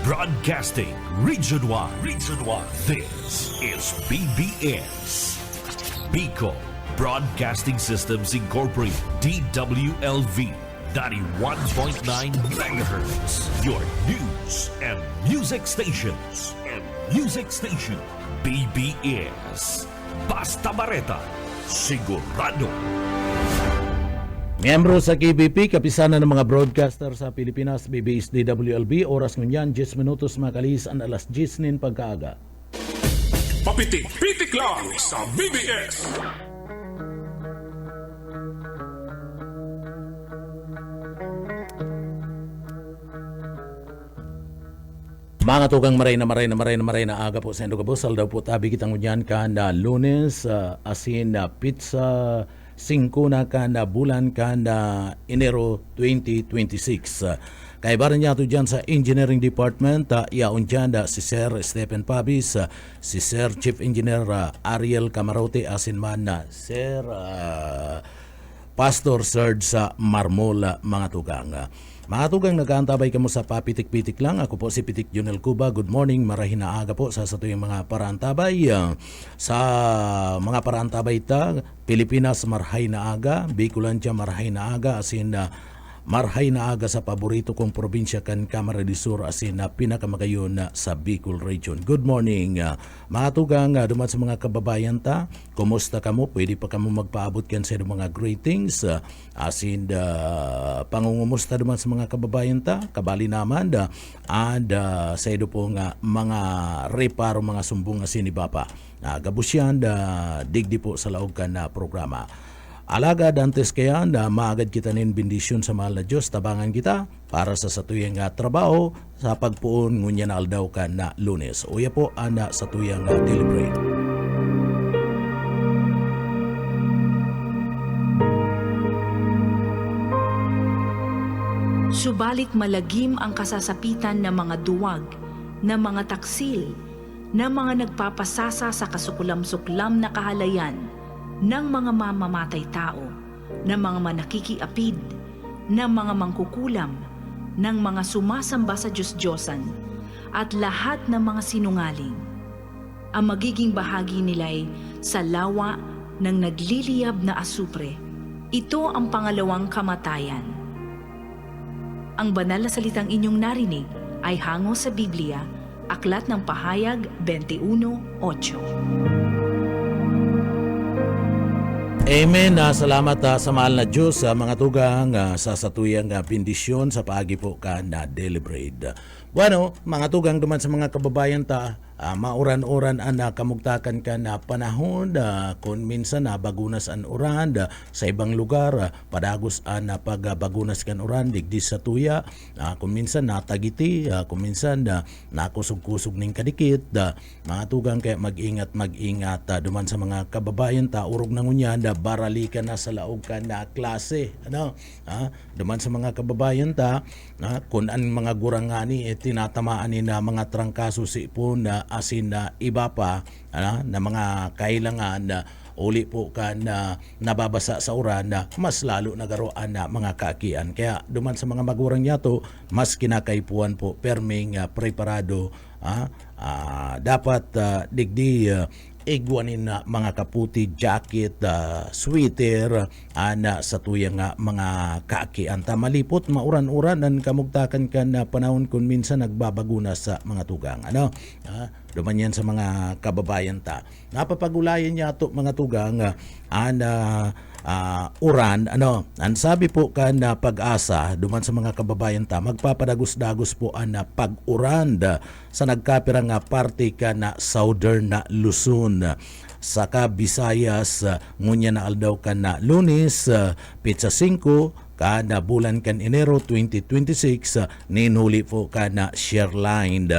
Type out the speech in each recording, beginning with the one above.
Broadcasting Region 1. Region 1. This is BBS. Bicol Broadcasting Systems Incorporated. DWLV. 91.9 megahertz. Your news and music stations. BBS. Basta Bareta. Sigurado. Miyembro sa KBP, kapisanan ng mga broadcaster sa Pilipinas, BBS DWLB, oras ngunyan, 10 minutos makalis ang alas 10 nin pagkaaga. Papitik-pitik lang sa BBS. Mga tugang maray na aga po sa Indogabos, daw po tabi kitang ngunyan ka na Lunes, asin na pizza, 5 na ka na bulan ka na Enero 2026. Kaya baran niya ito dyan sa Engineering Department, yaon dyan si Sir Stephen Pabis, si Sir Chief Engineer Ariel Camarote, asin man na Sir Pastor Serge sa Marmol, mga tugang. Mga tugang, nagkaantabay kamo sa papitik-pitik lang. Ako po si Pitik Junel Cuba. Good morning, marahin na aga po sa satuyang mga paraantabay. Sa mga paraantabay ta, Pilipinas marhay na aga, Bicolandia marhay na aga, asin marhay na aga sa paborito kong probinsya kan Camarines Sur, asin na pinakamagayon sa Bicol Region. Good morning. Mga tugang, duman sa mga kababayan ta, kumusta kamo? Pwede pa kamo magpaabot kan sa mga greetings, asin pangungumusta duman sa mga kababayan ta, kabali naman sa ido po nga mga reparo, mga sumbong asin ni Bapa. Gabusyan digdi po sa laog kan na programa. Alaga dantes kaya na maagad kita nin bendisyon sa mahal na Diyos, tabangan kita para sa satuyang trabaho sa pagpuon ngunya na aldaw ka na Lunes. Uya po ana sa tuyang deliberate. Subalit malagim ang kasasapitan ng mga duwag, ng mga taksil, ng mga nagpapasasa sa kasukulam-suklam na kahalayan, ng mga mamamatay tao, ng mga manakikiapid, ng mga mangkukulam, ng mga sumasamba sa Diyos-Diyosan, at lahat ng mga sinungaling. Ang magiging bahagi nila'y sa lawa ng nagliliyab na asupre. Ito ang pangalawang kamatayan. Ang banal na salitang inyong narinig ay hango sa Biblia, Aklat ng Pahayag 21:8. Amen. Salamat sa mahal na Diyos, mga tugang, sa satuyang bendisyon sa paagi po ka na deliberate. Bueno, mga tugang, duman sa mga kababayan ta, mauran-uran ang kamugtakan ka na panahon, kung minsan bagunas ang uran sa ibang lugar, padagos ang pagbagunas kan uran digdi sa tuya, kung minsan natagiti, kung minsan nakusog-kusog ning kadikit, mga tugang, kaya mag-ingat duman sa mga kababayan ta, urog na ngunyan, barali ka na sa laog ka na klase, duman sa mga kababayan ta, kung ang mga gurangani tinatamaan ni na mga trangkaso si ipon na asin na iba pa na mga kailangan na uli po ka na nababasa sa uran na mas lalo nagaroan na mga kakian. Kaya duman sa mga magurang yato, mas kinakaipuan po perming preparado, dapat digdi igwanin na mga kaputi, jacket, sweater, sa tuyang mga kakian. Malipot, mauran-uran ang kamugtakan ka na panahon kung minsan nagbabago na sa mga tugang. Duman yan sa mga kababayan ta. Napapagulayan niya ito mga tugang, uran, ang sabi po ka na pag-asa, duman sa mga kababayan ta, magpapadagos-dagos po ang pag-uran sa nagkapirang parte ka na Southern na Luzon. Saka Visayas, ngunya na aldaw ka na Lunes, pizza 5, kada bulan kan Enero 2026, ninhuli po ka na Shareline.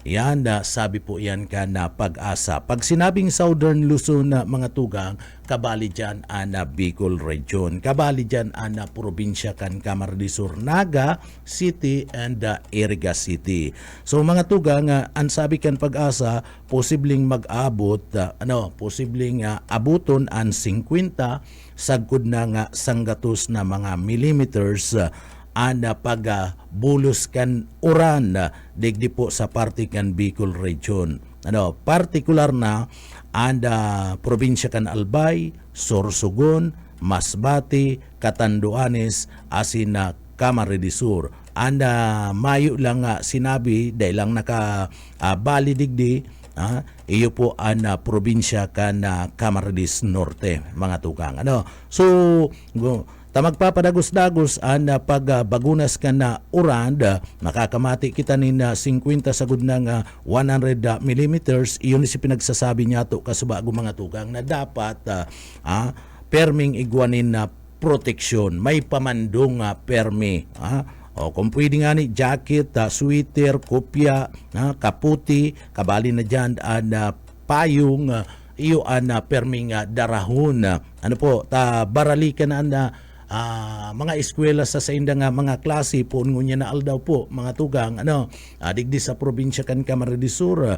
Yan, sabi po yan ka na pag-asa. Pag sinabing Southern Luzon na mga tugang, kabali dyan ana Bicol Region. Kabali dyan ana probinsya kan Camarines Sur, Naga City and Iriga City. So mga tugang, ang sabi kan pag-asa, posibleng mag-abot, posibleng abuton ang 50, sagkod na nga sanggatos na mga millimeters ana pagabulos kan uran digdi po sa parte kan Bicol Region. Partikular na anda probinsya kan Albay, Sorsogon, Masbate, Catanduanes, asin na Camarines Sur. Anda mayo lang sinabi dahil lang bali digdi iyo po ang probinsya kan Camarines Norte, mga tukang. So ta magpapadagos-dagos ang pagbagunas ka na uran, makakamati kita ni 50 sagud ng 100 millimeters. Iyon si pinagsasabi niya to kasubago mga tukang na dapat perming igwanin na proteksyon. May pamandong permi. O kung pwede nga ni jacket, sweater, kopya, kaputi, kabali na dyan payong, iyo perming darahon. Baralikan na mga eskwela sa inda nga mga klase po ngunya na aldaw po mga tugang digdi sa probinsya kan Camarines Sur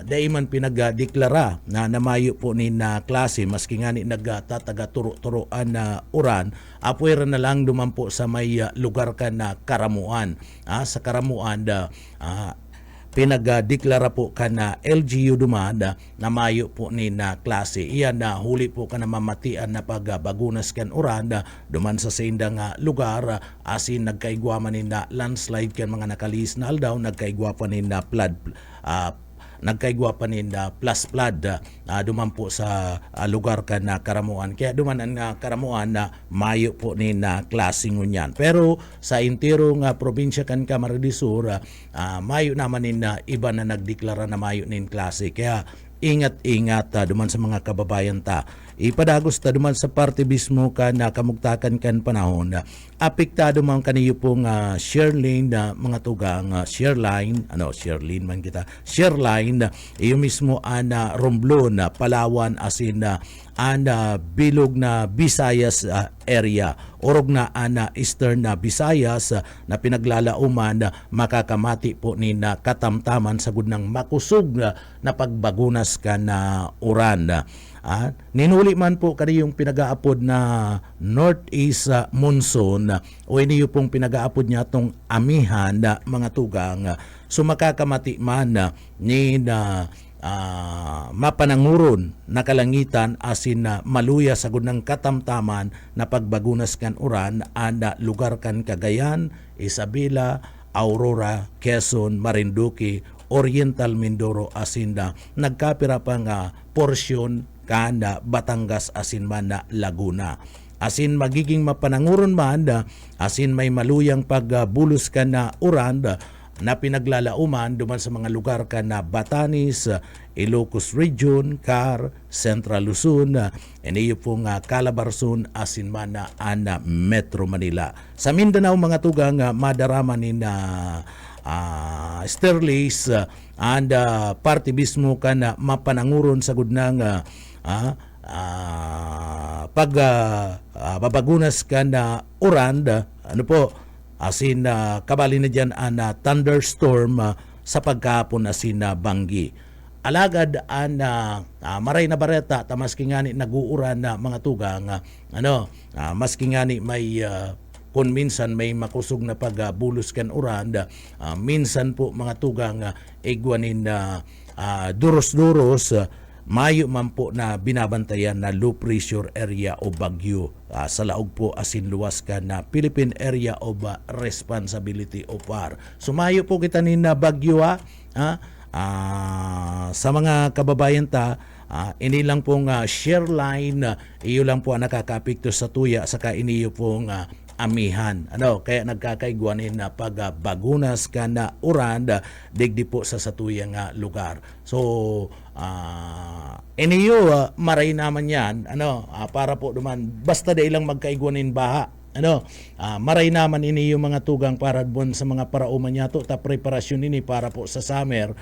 daiman pinagdeklara na namayo po ni na klase maski nga ni nagtataga turo-turoan na uran apuera na lang dumampo sa may lugar kan na Karamuan. Sa Karamuan pinagdeklara po ka na LGU dumada na mayo po ni na klase. Iyan na huli po ka na mamatian na pagbagunas kan uran duman sa sindang lugar asin nagkaigwaman ni na landslide kan mga nakalis na aldaw nagkaigwa pa ni na flood nagkaigwa pa ni na plus flood duman po sa lugar kan na Karamuan. Kaya duman ang Karamuan na mayo po ni na klase ngunyan. Pero sa intero nga probinsya kan Camarines Sur mayo naman ni na iba na nagdeklara na mayo nin klase. Kaya ingat-ingat duman sa mga kababayan ta. Ipadagos ta duman sa parte mismo ka na kamugtakan kan panahon. Apektado man kaniyo pong share lane na mga tugang share line iyo mismo ana Romblon, Palawan asin ana bilog na Visayas area orog na ana Eastern na Visayas na pinaglalauman makakamati po ni na katamtaman sa gudnang makusog na pagbagunas ka na uran. Ninuli man po kaniyong pinag-aapod na Northeast Monsoon o iniyo pong pinag-aapod niya itong amihan na mga tugang sumakakakamati man ni na mapananguron na kalangitan asin na maluya sa gunang katamtaman na pagbagunas kan uran anda lugar kan Cagayan, Isabela, Aurora, Quezon, Marinduque, Oriental Mindoro asin na nagkapira pa nga porsyon kana Batangas asin man na Laguna. Asin magiging mapananguron man asin may maluyang pagbulos ka na uran na pinaglalauman duman sa mga lugar ka na Batanes, Ilocos Region, Car, Central Luzon, iniyo pong Calabarzon asin man na ana Metro Manila. Sa Mindanao mga tugang madaraman ni na Sterlis and party mismo ka na mapananguron sa gudnang babagunas ka na uran asin kabali na dyan thunderstorm sa pagkapon asin banggi. Alagad maray na bareta maski nga ni naguuran na mga tugang maski nga ni may kung minsan may makusog na pagbulos kan uran minsan po mga tugang igwanin duros-duros mayo man po na binabantayan na low pressure area o bagyo sa laog po asin luwas ka na Philippine Area of Responsibility o PAR. Sumayo po kita ni na bagyo sa mga kababayan ta ini lang pong share line iyo lang po ang nakakapikto sa tuya saka iniyo pong amihan. Kaya nagkakaiguanin na pagbagunas ka na uran digdi po sa satuyang lugar. So iniyo maray naman yan para po duman basta da ilang magkaiguanin baha maray naman ini yung mga tugang para bon sa mga parauman niya to ta preparasyon ini para po sa summer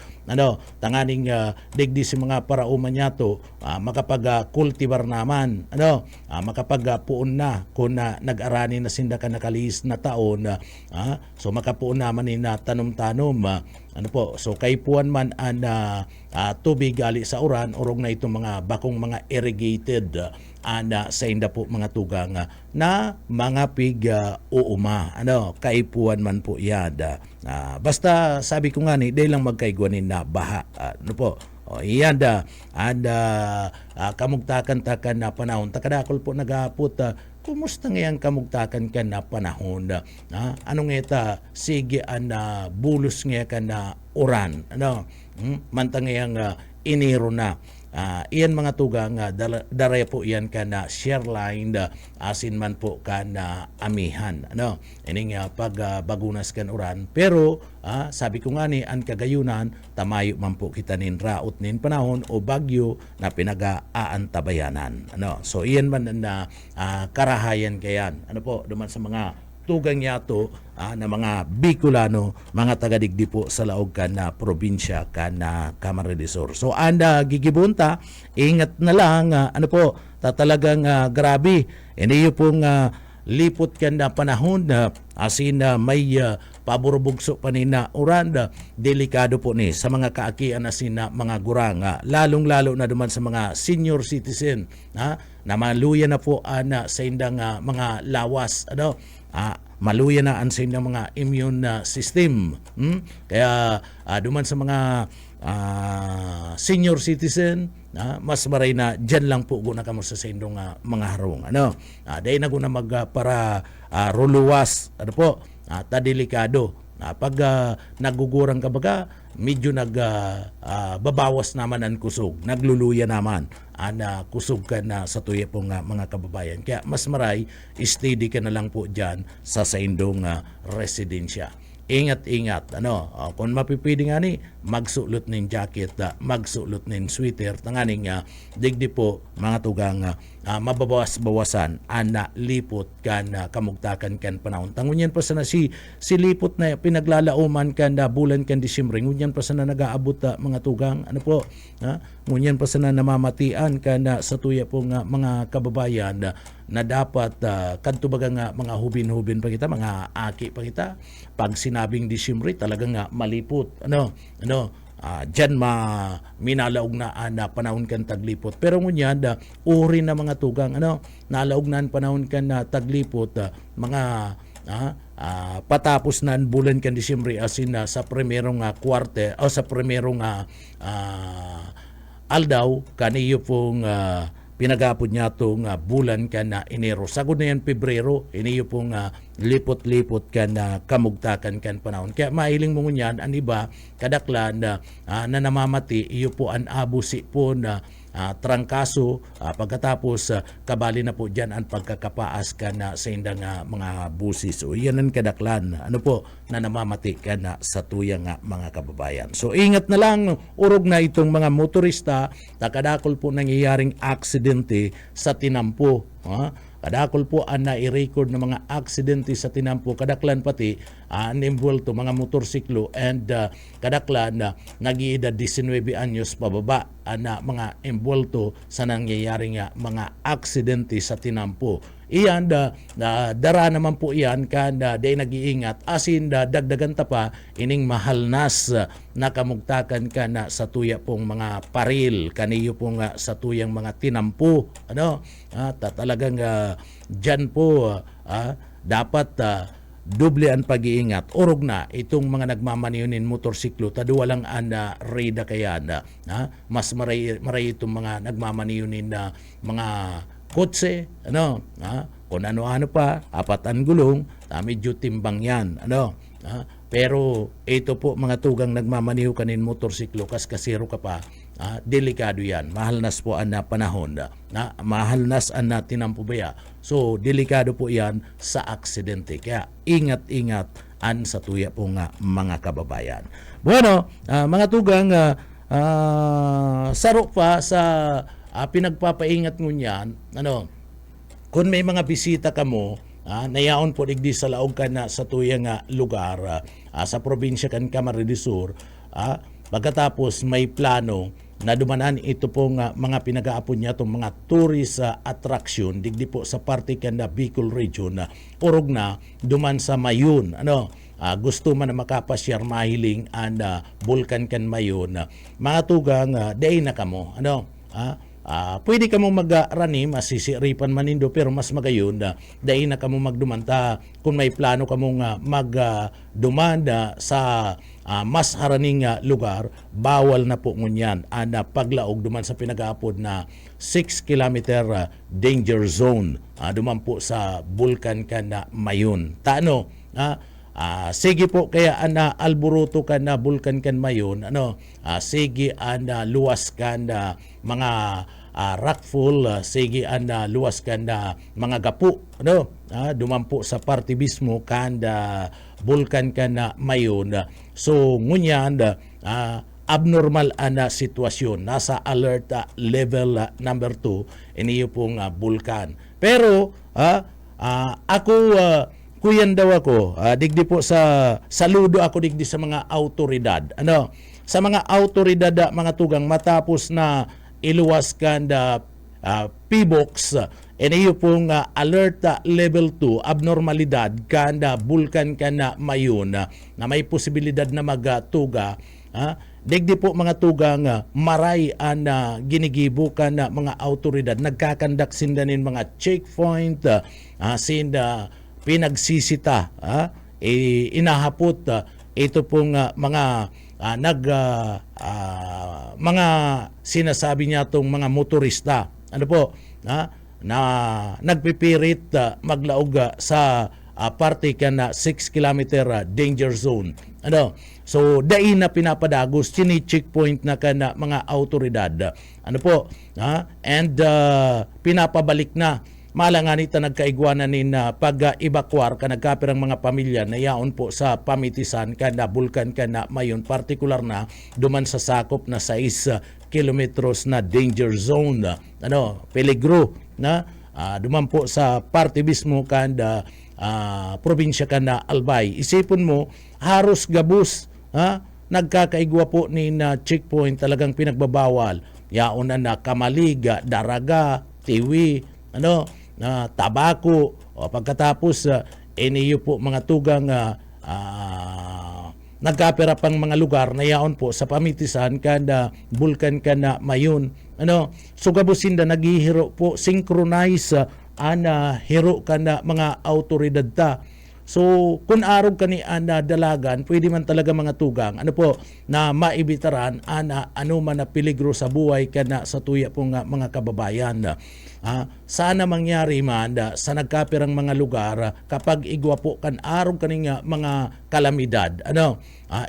tanganing digdi si mga parauman niya to makapag kultibar naman makapag puon na kung nag-arani na sinda ka nakalis na taon so makapuon naman ni na tanom-tanom Ano po, so kaipuan man ang tubig gali sa uran, orog na itong mga bakong mga irrigated sa inda po mga tugang na mga pig uuma. Ano, kaipuan man po yan. Basta sabi ko nga ni, dahil lang magkaigwanin na baha. Ano po, iyan kamugtakan-takan na panahon. Takadakol po nagapot, kumusta ngayon kamugtakan ka na panahon? Anong ita, sige bulos nga ka na uran. Ano? Mantang ngayang iniro na. Iyan mga tugang, daray po iyan ka na share line, asin man po ka na amihan. Ano? Ining pagbagunas kan uran. Pero, sabi ko nga ni, ang kagayunan, tamayo man po kita nin raot nin panahon o bagyo na pinag-aantabayanan. Ano? So, iyan man na karahayan kayan. Ano po, duman sa mga tugang yato na mga Bicolano, mga tagadigdi po sa laog ka na probinsya ka na Camarines Sur. So anda gigibunta, ingat na lang, ano po, talagang grabe. Hindi pong lipot ka na panahon asin may paburbugso pa ni na uran, delikado po ni sa mga kaakian asin na mga gurang, lalong-lalo na duman sa mga senior citizen na maluya na po sa indang mga lawas, ano, maluya na ang sa indang mga immune system. Kaya duman sa mga senior citizen, mas maray na dyan lang po guna kamo sa indong mga harong. Ano? Dahil na guna para ruluwas, ano po, delikado. Pag nagugurang ka baga, medyo babawas naman ang kusog, nagluluya naman kusog ka na sa tuya pong mga kababayan. Kaya mas maray, steady ka na lang po dyan sa indong residensya. Ingat-ingat. Ano, kung mapipili nga ni, magsulot nin jacket, magsulot nin sweater, tanganing digdi po mga tugang mababawas-bawasan na lipot kan kamugtakan kan panahon. Tangunyan pa sana si lipot na pinaglalauman kan bulan kan Disyembre, ngunyan pa sana nag-aabot mga tugang, ano po, ngunyan pa sana namamatian kan sa tuya pong mga kababayan na dapat kadto baga mga hubin-hubin pa kita, mga aki pa kita, pag sinabing Disyembre talagang malipot. Ano dyan minalaog na panahon kan taglipot. Pero ngunyan uri na mga tugang, nalaog na panahon kan taglipot, mga patapos na bulan kan Disyembre asin sa primerong kwarte o sa primerong aldaw kaniyo pong pinagapod niya itong bulan ka na Enero. Sagod na yan Pebrero, iniyo pong lipot-lipot ka na kamugtakan kan panahon. Kaya mahiling mo ngunyan, ang iba, kadaklan na namamati, iyo po ang abusi po na trangkaso, pagkatapos kabali na po dyan ang pagkakapaas ka na sa indang mga busis. So yan ang kadaklan, ano po, na namamati ka na sa tuyang mga kababayan. So ingat na lang, urog na itong mga motorista, takadakol po nangyayaring aksidente sa tinampo. Kadakol po ang nai-record ng mga aksidente sa tinampo, kadaklan pati involved mga motorsiklo and kadaklan na nag-iedad 19 anyos pababa na mga involved sa nangyayaring mga aksidente sa tinampo. Iyan dara naman po iyan kada day nag-iingat asin dagdagan ta pa ining mahalnas na kamugtakan ka na sa tuya pong mga paril kaniyo pong sa tuyang mga tinampo. Talagang dyan po dapat doble ang pag-iingat. Orog na itong mga nagmamaniyonin motorsiklo, taduwa lang reda kaya mas maray itong mga nagmamaniyonin na mga kotse, kung ano-ano pa, apatan gulong, medyo timbang yan, pero ito po mga tugang nagmamaniho kanin motorsiklo, kasiro ka pa, delikado yan. Mahalnas po ang panahon, mahalnas ang tinampubaya. So, delikado po yan sa aksidente. Kaya, ingat-ingat an sa tuya po mga kababayan. Bueno, mga tugang, saro pa sa pinagpapaingat ngunyan, kung may mga bisita ka mo, nayaon po digdi sa laog ka na sa tuyang lugar, sa probinsya kan Camarines Sur, pagkatapos may plano na dumanan ito pong mga pinag-aapon niya itong mga tourist attraction digdi po sa parte kan na Bicol region, orog na duman sa Mayun, gusto man na makapasyar mahiling bulkan kan mayon, mga tugang day na kamo, ano, pwede ka mo mag-rani, masisiripan manindo, pero mas magayon, dahil na ka mo magdumanta, kung may plano ka mong magdumanda sa mas haraning lugar, bawal na po ngunyan, paglaog duman sa pinag-aapod na 6 kilometer danger zone, duman po sa bulkan ka na mayon. Taano, sige po kaya alburuto ka na bulkan kan mayon, sige luwas ka na mga rockfall, sige luwas ka na mga gapu, dumampo sa parte mismo kanda bulkan ka na mayon. So ngunyan abnormal sitwasyon, nasa alert level number 2 iniyo pong bulkan. Pero ako kuyan daw ako, digdi po saludo ako digdi sa mga autoridad. Sa mga autoridad, mga tugang, matapos na iluwas kanda PBOX, iniyo pong alert level 2, abnormalidad kanda bulkan kana mayon, na may posibilidad na magtuga. Digdi po mga tugang, maray ginigibo ka na mga autoridad, nagkakandak sindanin mga checkpoint, sinda pinagsisita, inahapot ito pong mga mga sinasabi niya tong mga motorista, ano po, na nagpipirit maglaog sa parte ka na 6 kilometer danger zone. So dai na pinapadagos, chini-checkpoint na ka na mga autoridad, ano po, and pinapabalik na. Malanganita nagkaigwanan ni pag-evacuar ka nagkapirang mga pamilya na yaon po sa pamitisan ka na bulkan ka na mayon, partikular na duman sa sakop na 6 kilometros na danger zone, peligro na duman po sa parte mismo kanda probinsya ka na Albay. Isipon mo, haros gabus, nagkakaigwa po ni na checkpoint, talagang pinagbabawal. Yaon na Kamaliga, Daraga, Tiwi, tabako, o pagkatapos iniyo po mga tugang nagkapera pang mga lugar na yaon po sa pamitisan kanda bulkan ka na mayon. So gabusinda naghihiro po, synchronize hiro ka na mga autoridad ta. So kung arog ka ni dalagan, pwede man talaga mga tugang, na maibitaran ano man na peligro sa buhay ka na sa tuya pong mga kababayan. Sana mangyari man sa nagkapirang mga lugar, kapag igwa po kan arog kaning mga kalamidad,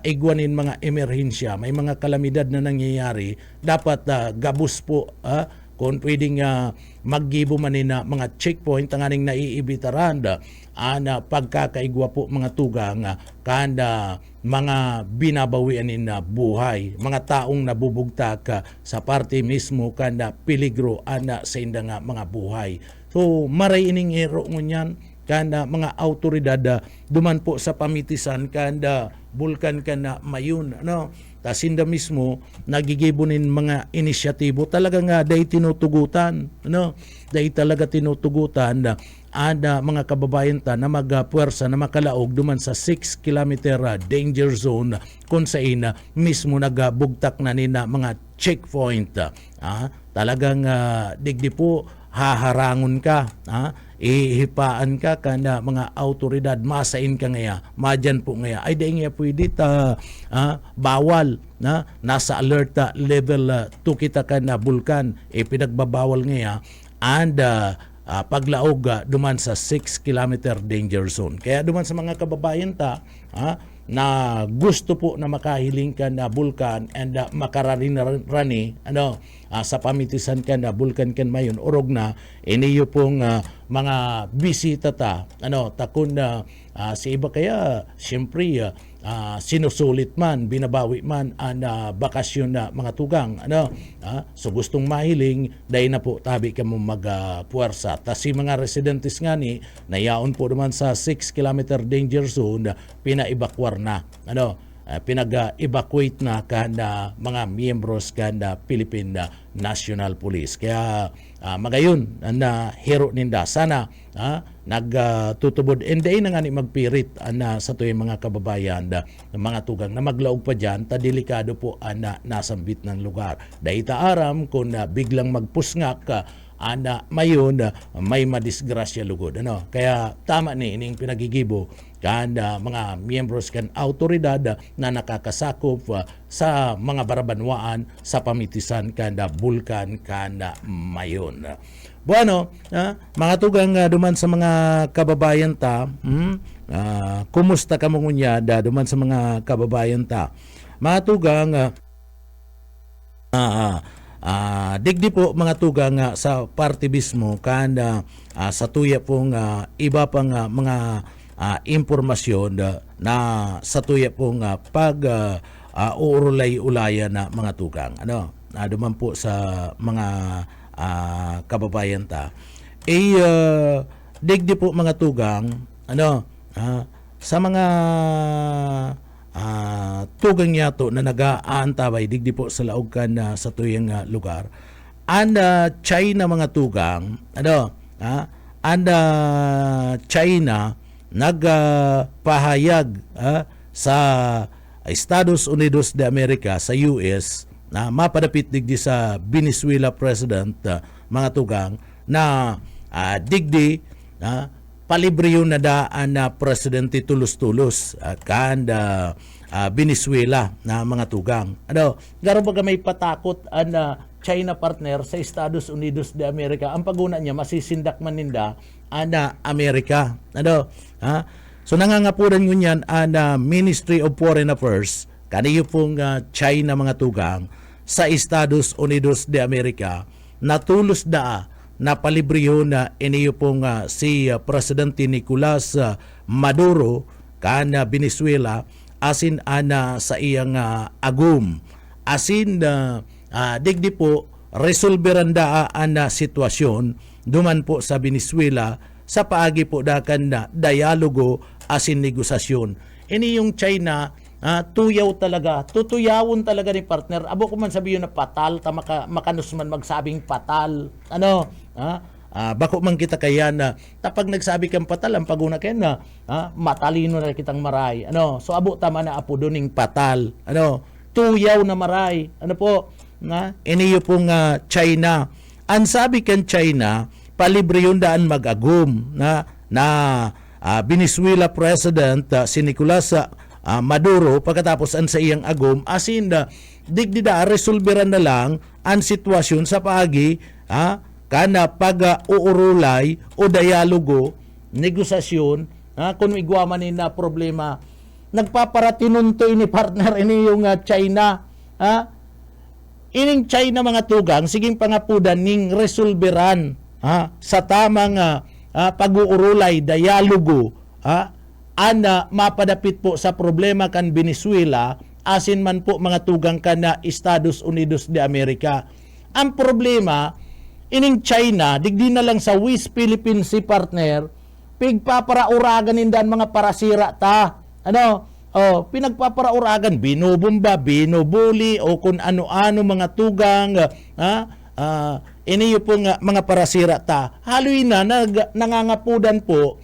igwanin mga emerhensya, may mga kalamidad na nangyayari, dapat gabus po, kung pwedeng maggibo man na mga checkpoint ang aning naiibitaran, pagkakaigwa po mga tugang kanda mga binabawian na buhay, mga taong nabubugtak sa parte mismo kanda peligro sa indang mga buhay. So maray ining ero ngunyan kanda mga autoridad duman po sa pamitisan kanda bulkan kana mayon, tasinda mismo nagigibunin mga inisyatibo, talaga nga day tinutugutan, day talaga tinutugutan mga kababayan ta na magpuwersa na makalaog duman sa 6 kilometer danger zone, kung saan mismo nagbugtak na nina mga checkpoint. Talagang digdi po haharangon ka, ihipaan ka kana mga autoridad, masain ka ngaya, madyan po ngaya, ay di nga pwede bawal, nasa alert level 2 kita ka na bulkan, pinagbabawal ngaya, and paglaog duman sa 6 kilometer danger zone. Kaya duman sa mga kababayan ta, na gusto po na makahiling ka na bulkan and makarani sa pamitisan ka na bulkan kan mayon, orog na iniyo pong mga bisita ta, takon na si iba kaya siyempre sinusulit man, binabawi man bakasyon na mga tugang, so gustong mahiling, dahil na po tabi ka mo magpuwersa. Tas si mga residentes nga ni nayaon po naman sa 6 kilometer danger zone, pinaibakwar na, pinag-evacuate na kada mga miyembros kada Philippine National Police. Kaya magayon na hero ninda sana nagtutubod enday na nga ni magpirit sa tuyong mga kababayan ng mga tugang na maglaog pa dyan ta delikado po nasambit ng lugar. Dahita aram kung biglang magpusngak mayon may madisgrasya lugod. Kaya tama ni ining pinagigibo kan mga miyembros kan autoridad na nakakasakop sa mga barabanwaan sa pamitisan kan bulkan kan mayon. Bueno, mga tugang duman sa mga kababayan ta, kumusta ka mo ngunya duman sa mga kababayan ta. Mga tugang digdi po mga tugang sa partibismo kanda sa tuya pong iba pang mga impormasyon na sa tuya pong pag uurulay-ulayan na mga tugang. Duman po sa mga kababayan ta. Digdi po mga tugang sa mga tugang yato na nag-aantabay digdi po sa laogan sa tuyang lugar. China mga tugang, China nagpahayag sa Estados Unidos de America sa US na mapadapit digdi sa Venezuela President mga tugang na digdi palibriyo na daan na presidente tulos-tulos kanda Venezuela na mga tugang. Garo baga may patakot China partner sa Estados Unidos de America. Ang paguna niya masisindak man ninda Amerika. So nangangapuran nyo niyan Ministry of Foreign Affairs kaniyo pong China mga tugang sa Estados Unidos de America natulos na palibriyo na iniyo pong si Presidente Nicolas Maduro kana Venezuela asin sa iyang agum asin digdi po resolberan na sitwasyon duman po sa Venezuela sa paagi po dakan na dialogo asin negosasyon. Ini yung China tuyaw talaga, tutuyawon talaga ni partner. Abo ko man sabihin na patal, makanus man magsabing patal. Bako man kita kaya na tapag nagsabi kang patal, ang paguna kaya na matalino na kitang maray. So abo tama na apo doning patal. Tuyaw na maray. Iniyo pong China. Ang sabi kan China, palibre yun daan mag-agum na Venezuela President si Nicolas Maduro pagkatapos an sa iyang agum asin digdida resolberan na lang ang sitwasyon sa paagi kana pag-uurulay o dialogo negosasyon kung igwaman na problema nagpaparatinunto ini partner ini yung China ining China mga tugang siging pangapudan ning resolberan sa tamang pag-uurulay dialogo mapadapit po sa problema kan Venezuela asin man po mga tugang kan na Estados Unidos de America. Ang problema ining China digdi na lang sa West Philippine Sea partner pigpaparauragan nindan mga parasira ta pinagpaparauragan binubumba binubuli o kung ano-ano mga tugang iniyo po mga parasira ta haloy na nangangapudan po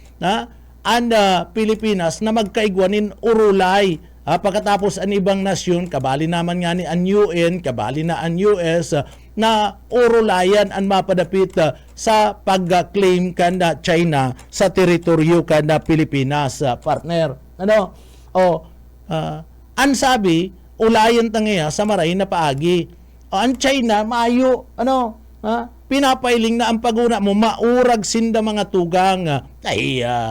Pilipinas na magkaigwanin urulay pagkatapos ang ibang nasyon kabali naman nga ni ang UN kabali na ang US na urulayan ang mapadapit sa pag-claim kanda China sa teritoryo kanda Pilipinas partner ang sabi ulayan tangya sa maray na paagi ang China maayo pinapailing na ang paguna mo maurag sinda mga tugang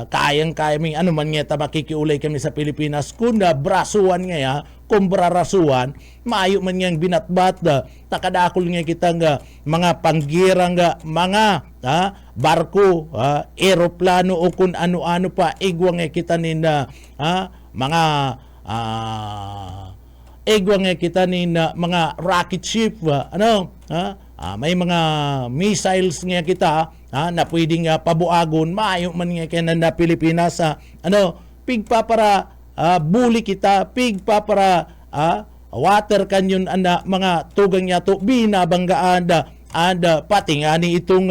kayang-kaya ming ano man nga makikiulay kami sa Pilipinas kunda brasuan nga kung brarasuan maayo man nga binatbat takadakol nga kitang mga panggirang mga barko eroplano o kung ano-ano pa igwa nga kita ninda mga igwa nga kita ninda mga rocket ship may mga missiles nga kita na pwedeng pabuagon maayo man nga kaya na Pilipinas pigpa para buli kita pig pa para water canyon ana mga tugang niya to binabanggaan pati nga ni itong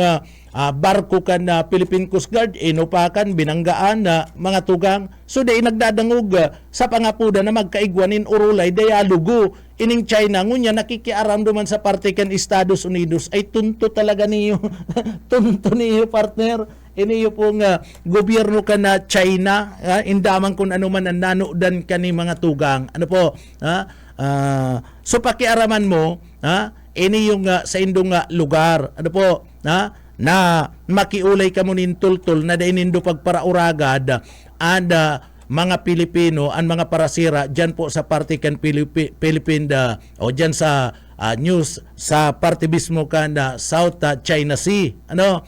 barko kan na Philippine Coast Guard inupakan binanggaan na mga tugang so day nagdadangog sa pangapuda na magkaigwanin urulay dialogo ining China ngunya nakikiaram duman sa parte kan Estados Unidos ay tunto talaga niyo tunto niyo partner iniyo pong gobyerno ka na China indaman kung ano man ang nanodan ka ni mga tugang ano po so pakiaraman mo ini yung sa indong lugar ano po na makiulay ka mo nintultol na dainindo pagparauragad mga Pilipino ang mga parasira dyan po sa parte kan Philippine o dyan sa news sa parte mismo kan South China Sea ano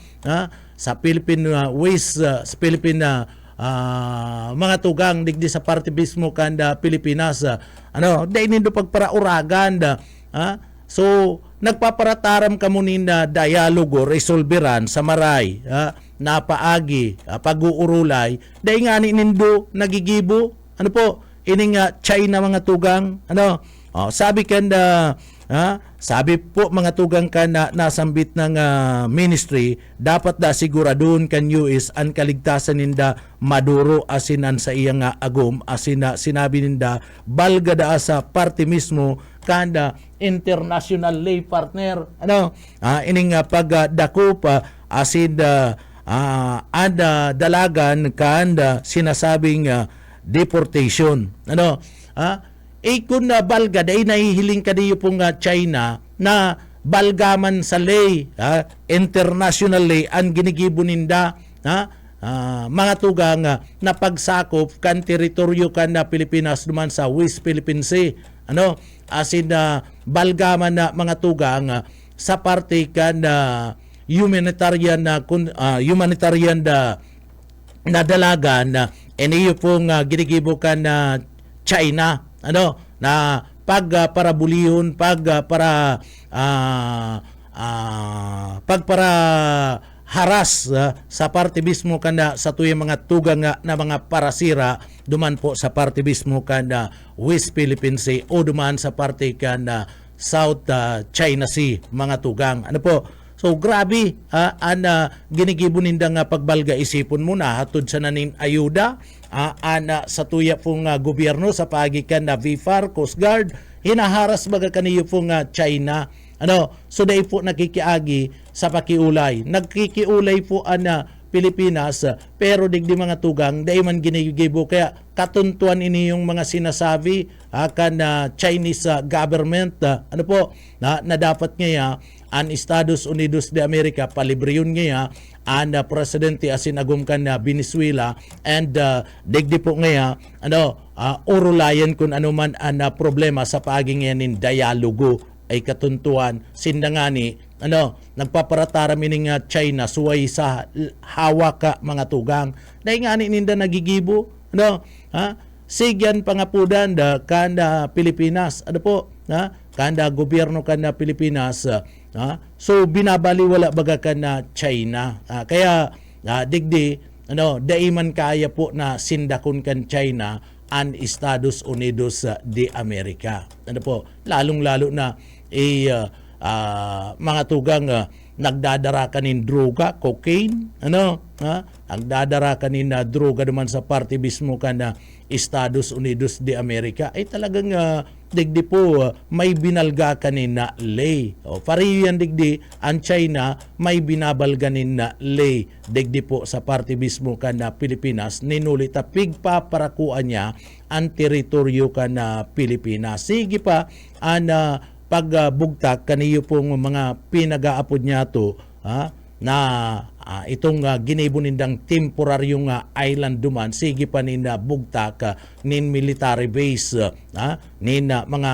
sa Philippine West sa Philippine mga tugang digdi sa parte mismo kan Pilipinas ano dainindo pagparauragan so nagpaparataram ka mo na dialogo resolveran sa maray napaagi pag-uurulay dahil nga nindo nagigibo ano po ining China mga tugang ano sabi kan sabi po mga tugang ka na nasambit ng ministry dapat siguradun kan US ang kaligtasan ninda Maduro asinan sa iyang agum asina sinabi ninda balga sa parte mismo kanda international lay partner ano ining pagdakop asid dalagan kanda sinasabing deportation ano kung balga dahil nahihiling ka diyo pong China na balgaman sa lay international lay ang ginigibo ninda mga tugang na pagsakop kan teritoryo kan na Pilipinas duman sa West Philippine Sea ano asin balgaman na mga tugang sa parte kan humanitarian na dalagan iniyo pong ginigibo kan China ano na pagparabulihon para haras sa parte mismo kanda sa tuyang mga tugang na mga parasira duman po sa parte mismo kanda West Philippine Sea o duman sa parte kanda South China Sea mga tugang ano po so grabe ang ginigibo nindang pagbalga isipon muna hatod sa nanin ayuda sa tuya pong gobyerno sa pagikan na VFAR, Coast Guard hinaharas baga kaniyo pong China ano so dahil po nakikiagi sa pakiulay nagkikiulay po ang Pilipinas pero digdi mga tugang dahil man ginigibo kaya katuntuan ini yung mga sinasabi kan Chinese government ano po na dapat ngayon ang Estados Unidos de America palibriyon ngayon ang presidente asin agum kan Venezuela and digdi po ngayon ano urulayan kung ano man ang problema sa paaging yanin dialogo ay katuntuan sindangani ano nagpaparataram ining China suway sa hawak mga tugang dahil nga ninda nagigibo ano sigyan pangapudan kanda Pilipinas ano po kanda gobyerno kanda Pilipinas so binabaliwala baga kana China kaya digdi ano daiman kaya po na sindakon kan China ang Estados Unidos de America ano po lalong-lalo na mga tugang nagdadara kanin droga, cocaine, ano, ang dadara kanin na droga naman sa parte mismo ka na Estados Unidos de America ay talagang digdi po may binalga kanin na lay. O pareho yan digdi ang China may binabalganin na lay digdi po sa parte mismo ka na Pilipinas ninulita pigpa parakuan niya ang teritoryo ka na Pilipinas. Sige pa ang pagbugtak kaniyo pong mga pinag-aapod niya to na itong ginibunindang temporaryong island duman sige pa nina bugtak nin military base nin mga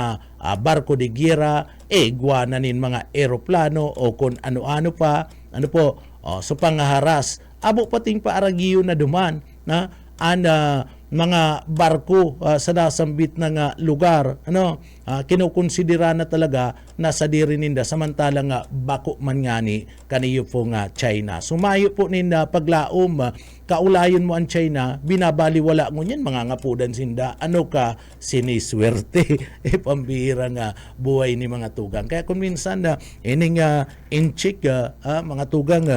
barko de gera egwa na nin mga eroplano o kung ano-ano pa ano po so pangaharas abo pating paaragiyo na duman na mga barko sa nasambit na nga lugar, kinukonsidera na talaga na sa diri ninda, samantalang bako man ngani kaniyo po nga China. Sumayo po ninda paglaom, kaulayon mo ang China, binabaliwala mo yan, mga ngapudan sinda, ano ka siniswerte, pambihira nga buhay ni mga tugang. Kaya kung minsan ining inchik, mga tugang,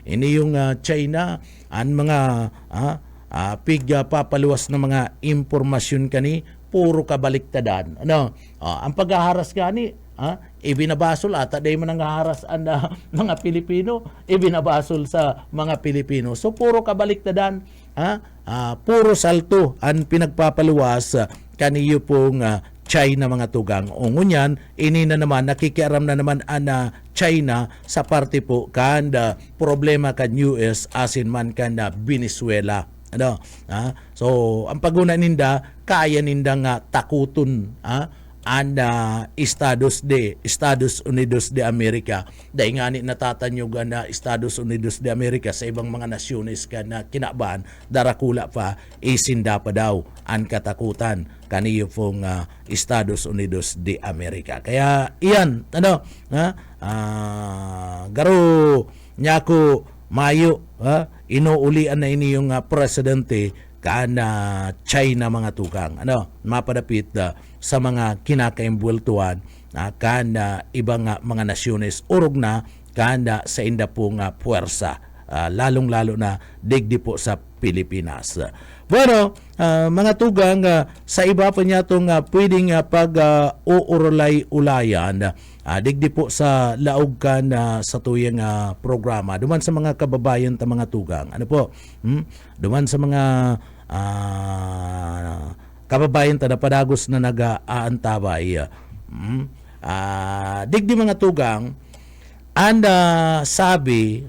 ini yung China, ang mga papaluwas na mga impormasyon kani, puro kabaliktadan. Ang paghaharas gani, ibinabasol ata day man ang haras ang mga Pilipino, ibinabasol sa mga Pilipino. So puro kabaliktadan, puro salto ang pinagpapaluwas kaniyo pong China, mga tugang. O ngunyan, ini na naman, nakikiaram na naman ang China sa parte po kan problema kan US asin man kan Venezuela. So ang paguna ninda, kaya ninda nga takuton ang Estados Unidos de America. Dahil nga ni natatanyog na Estados Unidos de America sa ibang mga nasyones ka na kinaban, darakula pa, isinda pa daw ang katakutan kaniyo pong Estados Unidos de America. Kaya iyan, garo nyako mayo, inuulian na ini yung presidente kana China, mga tukang. Mapadapit sa mga kinakaimbultuan kana ibang mga nasyones, urog na kana sa inda pong puwersa, lalong-lalo na digdi po sa Pilipinas. Bueno, mga tugang, sa iba pa niya itong pwedeng pag-uurlay-ulayan, digdi po sa laog kan sa tuyang programa, duman sa mga kababayan ta, mga tugang. Ano po? Duman sa mga kababayan ta na padagos na nag-aantabay. Digdi, mga tugang, sabi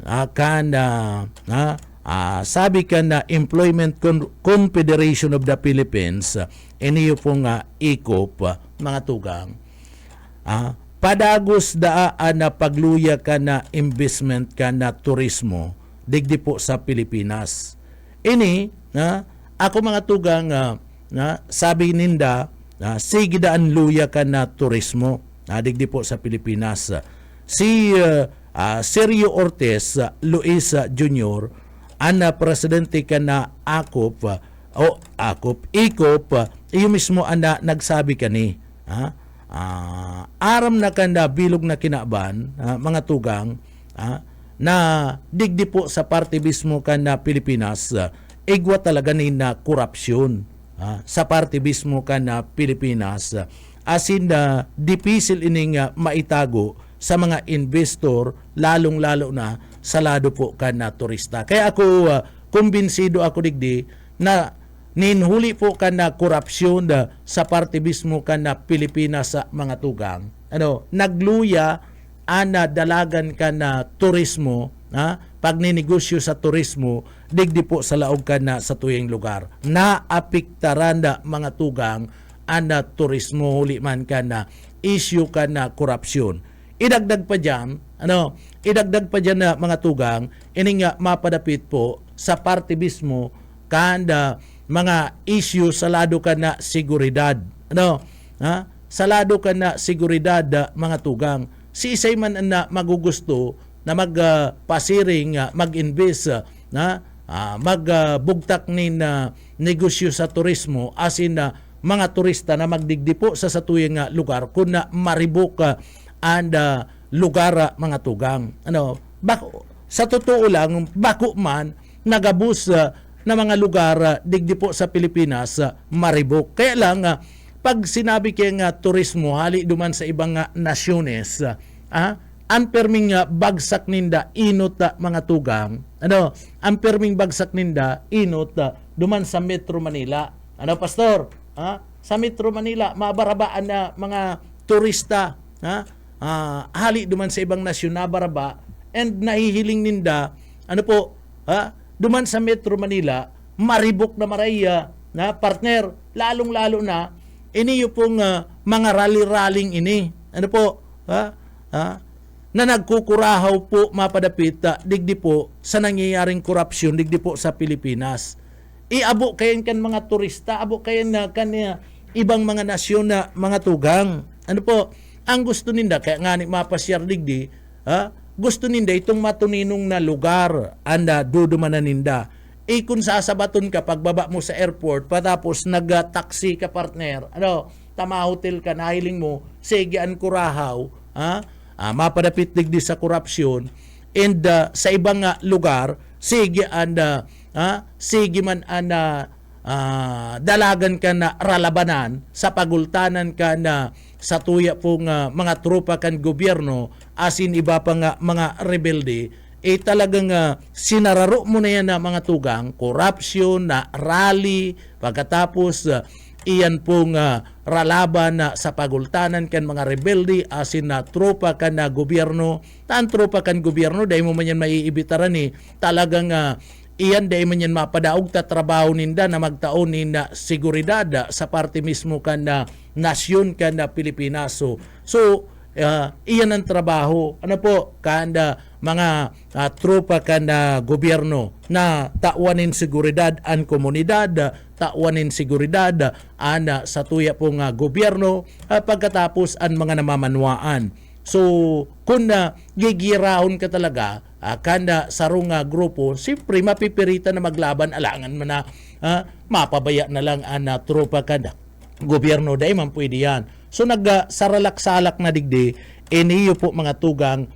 sabi ka na Employment Confederation of the Philippines, iniyo pong ICOP, mga tugang, padagos daan na pagluya ka na investment ka na turismo digdi po sa Pilipinas. Ini ako, mga tugang, sabi ninda, sige daan luya ka na turismo digdi po sa Pilipinas. Si Sergio Ortiz Luis Jr., ana presidente ka na ICOP, iyo mismo ana nagsabi kani, aram na kanda bilog na kinaban, mga tugang, na digdi po sa parte mismo ka na Pilipinas, igwa talaga ni na korupsyon sa parte mismo ka na Pilipinas, asin na dipisil ining maitago sa mga investor, lalong-lalo na sa lado po ka na turista. Kaya ako, kumbinsido ako digdi na ninhuli po ka na korupsyon sa parte mismo ka na Pilipinas, sa mga tugang. Nagluya ana dalagan ka na turismo, pag ninegosyo sa turismo, digdi po sa laog ka na sa tuyang lugar. Naapiktaran na, mga tugang, ana turismo, huli man ka na issue ka na korupsyon. Idagdag pa dyan, na, mga tugang, ini nga mapadapit po sa parte mismo kanda mga issue sa lado ka na seguridad. Sa lado ka na seguridad, mga tugang, si isay man na magugusto na magpasiring, mag-invest, magbugtak ni negosyo sa turismo, asin na mga turista na magdigdi po sa satuyang lugar kung na maribok and lugar, mga tugang. Sa totoo lang, bako man nagabus na mga lugar digdi po sa Pilipinas, maribok. Kaya lang, pag sinabi kaya turismo, hali duman sa ibang nasyones, ang perming bagsak ninda inot, mga tugang, ang perming bagsak ninda inot duman sa Metro Manila. Pastor? Sa Metro Manila, mabarabaan na mga turista, hali duman sa ibang nasyon na baraba, and nahihiling ninda, duman sa Metro Manila, maribok na maraya, na partner, lalong-lalo na, iniyo pong mga rally-rallying ini, na nagkukurahaw po, mapadapit, digdi po sa nangyayaring korupsyon, digdi po sa Pilipinas. iabo kayan kan mga turista, abo kayan na ibang mga nasyon na mga tugang. Ano po, ang gusto ninda, kaya nga ni mapasyar digdi, gusto ninda itong matuninong na lugar, anda dudumanan ninda. Kung sasabaton ka, pagbaba mo sa airport, patapos nag-taxi ka partner, tama hotel ka, nahiling mo, sigian kurahaw, mapadapit digdi sa korupsyon, and sa ibang lugar, sige man dalagan ka na ralabanan sa pagultanan ka na sa tuya pong mga tropa kan gobyerno asin iba pa nga mga rebelde talagang sinararo mo na yan na mga tugang corruption na rally pagkatapos iyan pong ralaban sa pagultanan kan mga rebelde asin na tropa kan na gobyerno tan tropa kan gobyerno dahil mo man yan maiibitaran talagang iyan dahil man yan mapadaog ta trabaho ninda na magtaon ninda seguridad sa parte mismo kan na nasyon kan na Pilipinas. So iyan ang trabaho. Ano po? Kanda mga tropa kan na gobyerno na tawanin seguridad ang komunidad, tawanin seguridad sa tuya pong gobyerno pagkatapos ang mga namamanwaan. So, kung gigirahon ka talaga, kanda sarong grupo, siyempre mapipirita na maglaban, alangan mo na mapabaya na lang ang tropa kanda. Gobyerno, dahil man pwede yan. So, nagsaralak-salak na digdi, iniyo po mga tugang,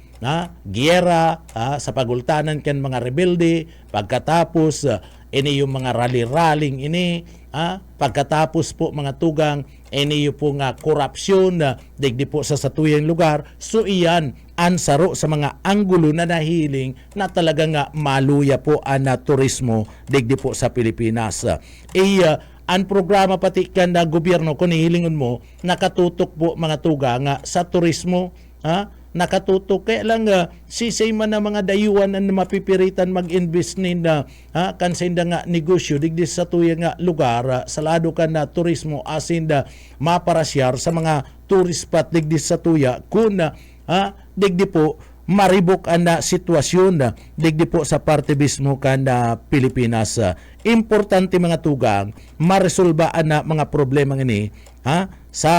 giyera sa pagultanan kan mga rebelde, pagkatapos, iniyo mga rally-rallying ini, pagkatapos po mga tugang, iniyo po nga korupsyon digdi po sa satuyang lugar. So iyan ansaro sa mga anggulo na nahiling na talaga nga maluya po ang turismo digdi po sa Pilipinas. Ang programa pati kan na gobyerno kung hilingon mo nakatutok po mga tugang sa turismo, nakatutok kaya lang sisay man na mga dayuan na mapipiritan mag-invest na kansinda nga negosyo digdi sa tuya nga lugar sa lado ka na turismo asinda maparasyar sa mga tourist spot digdi sa tuya kung digdi po maribok ang sitwasyon digdi po sa parte mismo ka na Pilipinas. Importante mga tugang maresolba ang mga problemang ini sa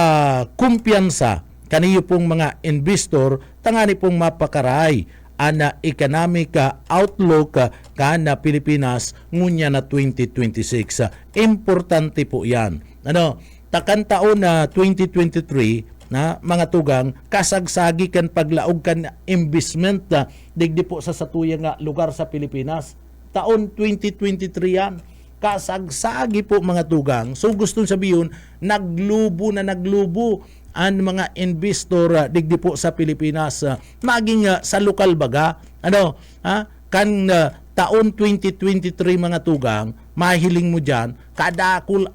kumpiyansa kaniyo pong mga investor tangani pong mapakaray ana economic outlook kana Pilipinas ngunya na 2026. Importante po yan. Takan taon na 2023 na mga tugang kasagsagi kan paglaog kan investment digdi po sa satuya nga lugar sa Pilipinas. Taon 2023 yan. Kasagsagi po mga tugang. So gusto sabihin naglubo ang mga investor digdi po sa Pilipinas maging sa lokal baga kan taon 2023 mga tugang mahiling mo dyan kadakul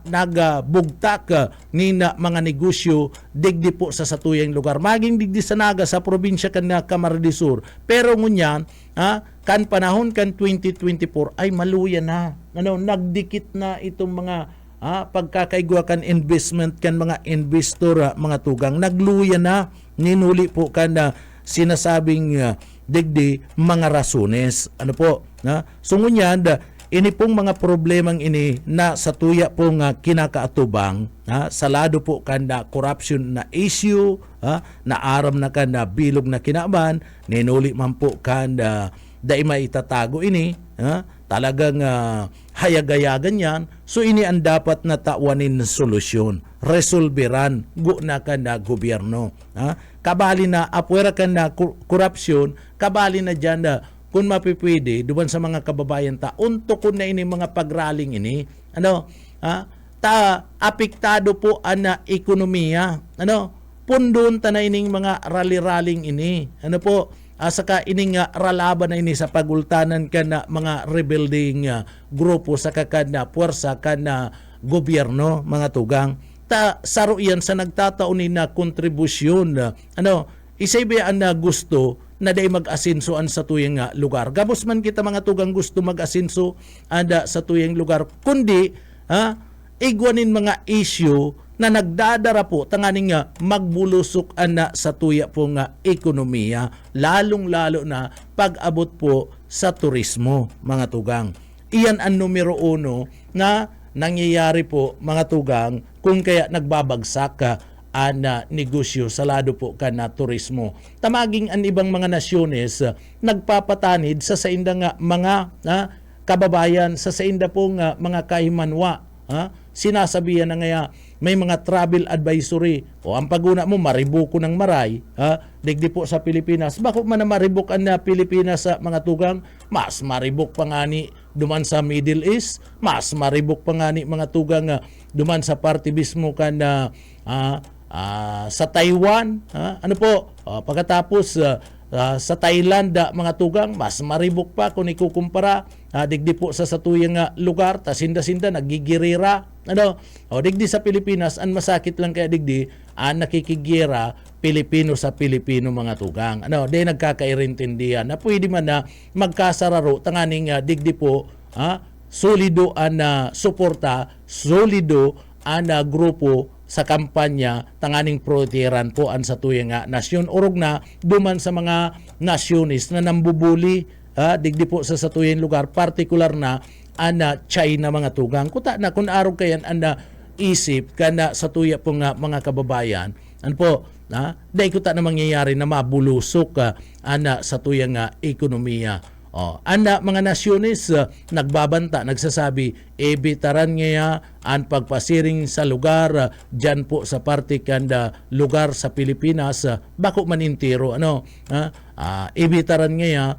nagbugtak ni mga negosyo digdi po sa satuyang lugar maging digdi sa Naga sa probinsya kan na Camarines Sur pero ngunyan kan panahon kan 2024 ay maluya na nagdikit na itong mga pagkakaigwa kan investment kan mga investor mga tugang nagluya na ninuli po kan sinasabing digdi mga rasones so ngunyan ini pong mga problemang ini na sa tuya pong kinakaatubang sa lado po kan corruption na issue na aram na kan bilog na kinaban ninuli man po kan dai maitatago ini talagang hayagayagan yan. So ini ang dapat na tawanin na solusyon. Resolveran na ka na gobyerno. Kabali na apwera ka na korupsyon, kabali na dyan na kung mapipwede, duman sa mga kababayan unto ko na ini mga pagraling ini. Apektado po ang ekonomiya. Pundon ta na ining mga rally-rallying ini. Saka ining ralaban na ini sa pagultanan ka na mga rebuilding grupo sa kakana puwersa ka na gobyerno mga tugang saro yan sa nagtataon ni na kontribusyon isaybe ang gusto na day mag-asinso sa tuyang lugar gabos man kita mga tugang gusto mag-asinso sa tuyang lugar kundi igwanin mga issue na nagdadara po tanganing magbulusok sa tuya po ekonomiya lalong-lalo na pag-abot po sa turismo mga tugang. iyan ang numero uno na nangyayari po mga tugang kung kaya nagbabagsak ka negosyo sa lado po ka na turismo. Tamaging ang ibang mga nasyones nagpapatanid sa sainda nga mga kababayan, sa sainda pong mga kahimanwa. Sinasabihan na ngaya may mga travel advisory o ang paguna mo maribuko ng maray digdi po sa Pilipinas. Bakit man na maribok ang Pilipinas sa mga tugang? Mas maribok pa nga ni duman sa Middle East, mas maribok pa nga ni mga tugang duman sa party mismo ka na sa Taiwan. Ano po? Pagkatapos sa Thailand mga tugang, mas maribok pa kung ikukumpara digdi po sa satuyang lugar, ta sinda-sinda nagigirira. Digdi sa Pilipinas, ang masakit lang kaya digdi, nakikigira Pilipino sa Pilipino mga tugang. Di nagkakairintindihan na pwede man na magkasararo tanganing digdi po solido ang suporta, solido ang grupo sa kampanya tanganing proteran po ang satuyang nasyon orog na duman sa mga nasyonis na nambubuli digdi po sa satuyang lugar, partikular na China mga tugang. Kuta na kung araw kayan isip kana sa tuya po nga mga kababayan, ano po, dahil kuta na mangyayari na mabulusok sa tuyang ekonomiya. Mga nasyonis nagbabanta, nagsasabi, ebitaran ngaya ang pagpasiring sa lugar dyan po sa parte kanda lugar sa Pilipinas, bako manintiro, ebitaran ngaya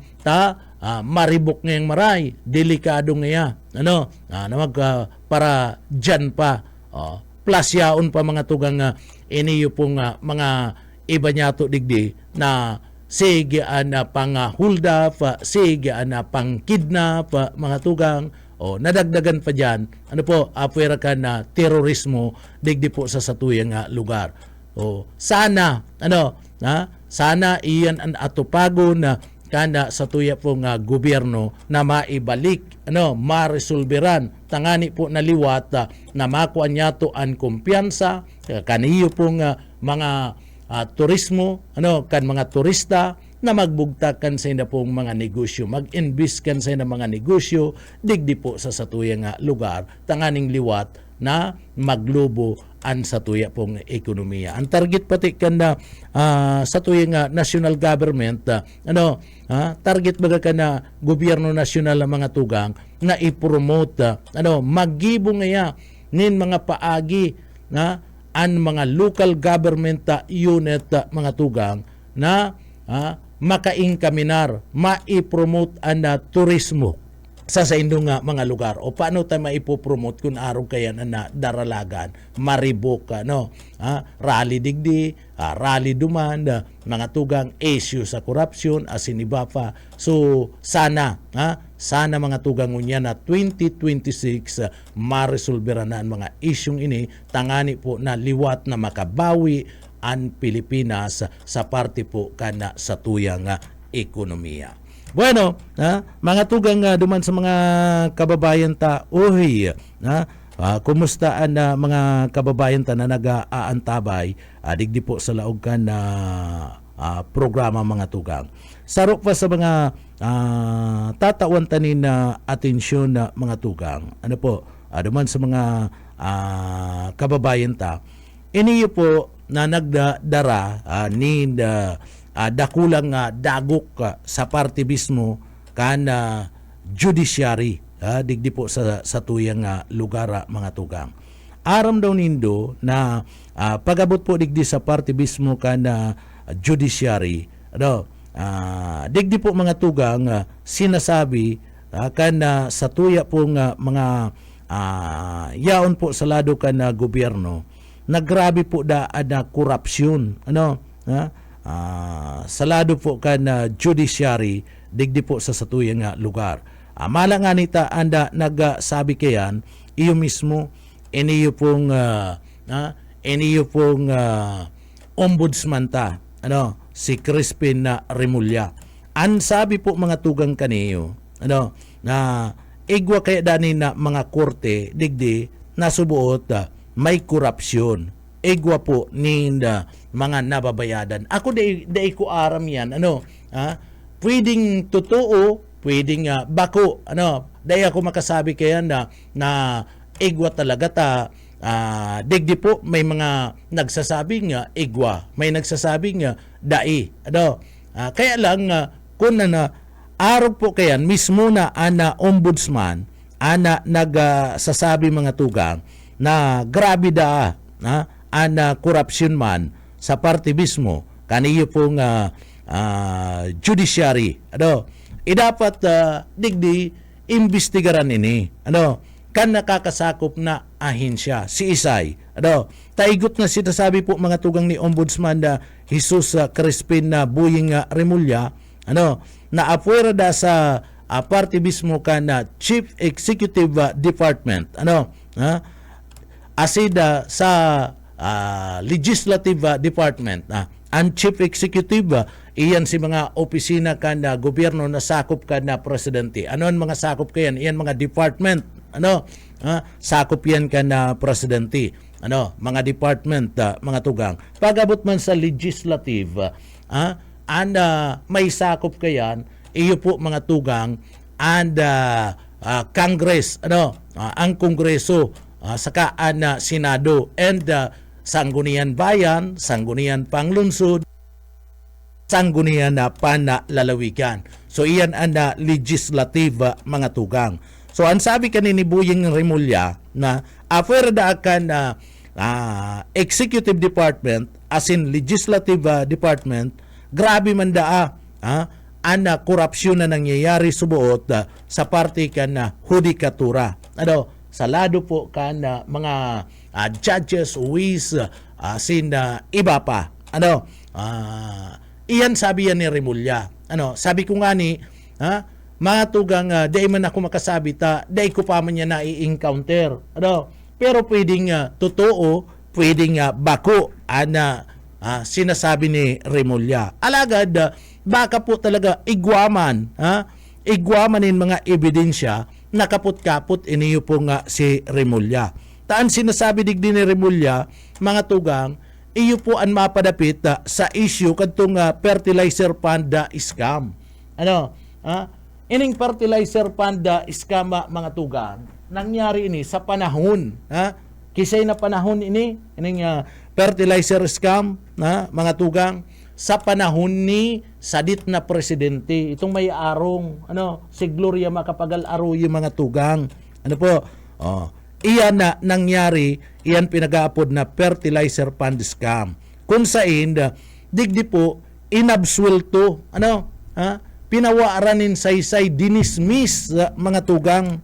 maribok ngayang maray, delikado ngaya, para dyan pa, plus yaon pa mga tugang iniyo pong mga iba niyato digdi na sige pang hold up, sige pang kidnap mga tugang, nadagdagan pa dyan, apwera ka na terorismo digdi po sa satuyang lugar. Sana, sana iyan ang atupagon na kana sa tuya pong gobyerno na maibalik, maresolberan, tangani po na liwat na makuha niya to ang kumpiyansa, kaniyo pong mga turismo, kan mga turista na magbugtakan sa ina pong mga negosyo, mag-invest kan sa ina mga negosyo, digdi po sa satuyang lugar, tanganing liwat na maglubo ang satuya pong ekonomiya. Ang target pati kan na satuyang national government, target baga ka na gobyerno nasyonal ng mga tugang na ipromote, maggibo ngaya nin mga paagi na ang mga local government unit mga tugang na makaingkaminar, maipromote ang turismo sa indong mga lugar. O paano tayo maipopromote kung araw kaya na daralagan, maribok, rally digdi, rally duman, mga tugang issue sa korupsyon, asiniba pa. So sana mga tugang unya na 2026 maresolbera na ang mga isyong ini, tangani po na liwat na makabawi ang Pilipinas sa parte po kana sa tuyang ekonomiya. Bueno, mga tugang duman sa mga kababayan ta, kumusta ang mga kababayan ta na nag-aantabay digdi po sa laog ka na programa mga tugang. Sarok pa sa mga tatawan tanin na atensyon na mga tugang. Duman sa mga kababayan ta, iniyo po na nagdara dakulang dagok sa parte mismo kan judiciary digdi po sa tuyang lugar mga tugang. Aram daw nindo na pagabot po digdi sa parte mismo kan judiciary, digdi po mga tugang sinasabi kan sa tuya pong mga yaon po sa lado kan gobyerno, nagrabe po da na korupsyon, salado po kan judiciary digdi po sa satuyang lugar. Mala nga nita anda nagsabi kayan iyo mismo iniyo pong ombudsman ta, si Crispin Remulla. An sabi po mga tugang kaniyo, na igwa kaya dani na mga korte digdi nasubuot may korupsyon, igwa po ni mga nababayadan. Ako day ko aram yan, pwedeng totoo, pwedeng bako, Dahil ako makasabi kaya na igwa talaga ta. Digdi po may mga nagsasabing igwa, may nagsasabing dai. Kaya lang kung araw po kayan mismo na ana ombudsman ana nagsasabi mga tugang na grabe ana corruption man sa parte mismo kaniyo pong judiciary. Dapat digdi imbestigaran ini. Kan nakakasakop na ahensya si Isay. Taigot na sinasabi po mga tugang ni Ombudsman na Jesus Crispin na Buying Remulla na apuera da sa parte mismo ka na Chief Executive Department asida sa Legislative Department ang Chief Executive iyan si mga opisina ka na gobyerno na sakop ka na presidente. Ano ang mga sakop ka yan? Iyan mga department. Sakop yan ka na presidente. Mga department, mga tugang. Pag-abot man sa legislative, may sakop ka yan, iyo po mga tugang, and Congress, ang Kongreso, saka ang Senado, and Sanggunian Bayan, Sanggunian Panglungsod, Sanggunian na Panlalawigan. So iyan ang legislative mga tugang. So ang sabi kanini Buying Remulla na afuera da akan executive department as in legislative department, grabe man ana korupsyon na nangyayari subuot sa parte kan na hudikatura. Sa lado po kan mga judges, uwis, sin iba pa. Iyan sabi yan ni Remulla. Sabi ko nga ni, mga tugang, day man ako makasabi day ko pa man niya na i-encounter. Pero pwedeng totoo, pwedeng bako, sinasabi ni Remulla. Alagad, baka po talaga igwaman igwamanin mga ebidensya, nakapot-kapot iniyo po nga si Remulla. Taan sinasabi digdi ni Remulla, mga tugang, iyo po ang mapadapit sa issue kadtong fertilizer fund scam. Ining fertilizer fund scam mga tugang, nangyari ini sa panahon, kisay na panahon ining fertilizer scam, mga tugang, sa panahon ni sadit na presidente, itong may arong, si Gloria Macapagal Arroyo mga tugang. Iyan na nangyari, iyan pinag-aapod na fertilizer fund scam. Kung saan, digdi po, inabsuelto, pinawaranin saysay, dinismiss mga tugang,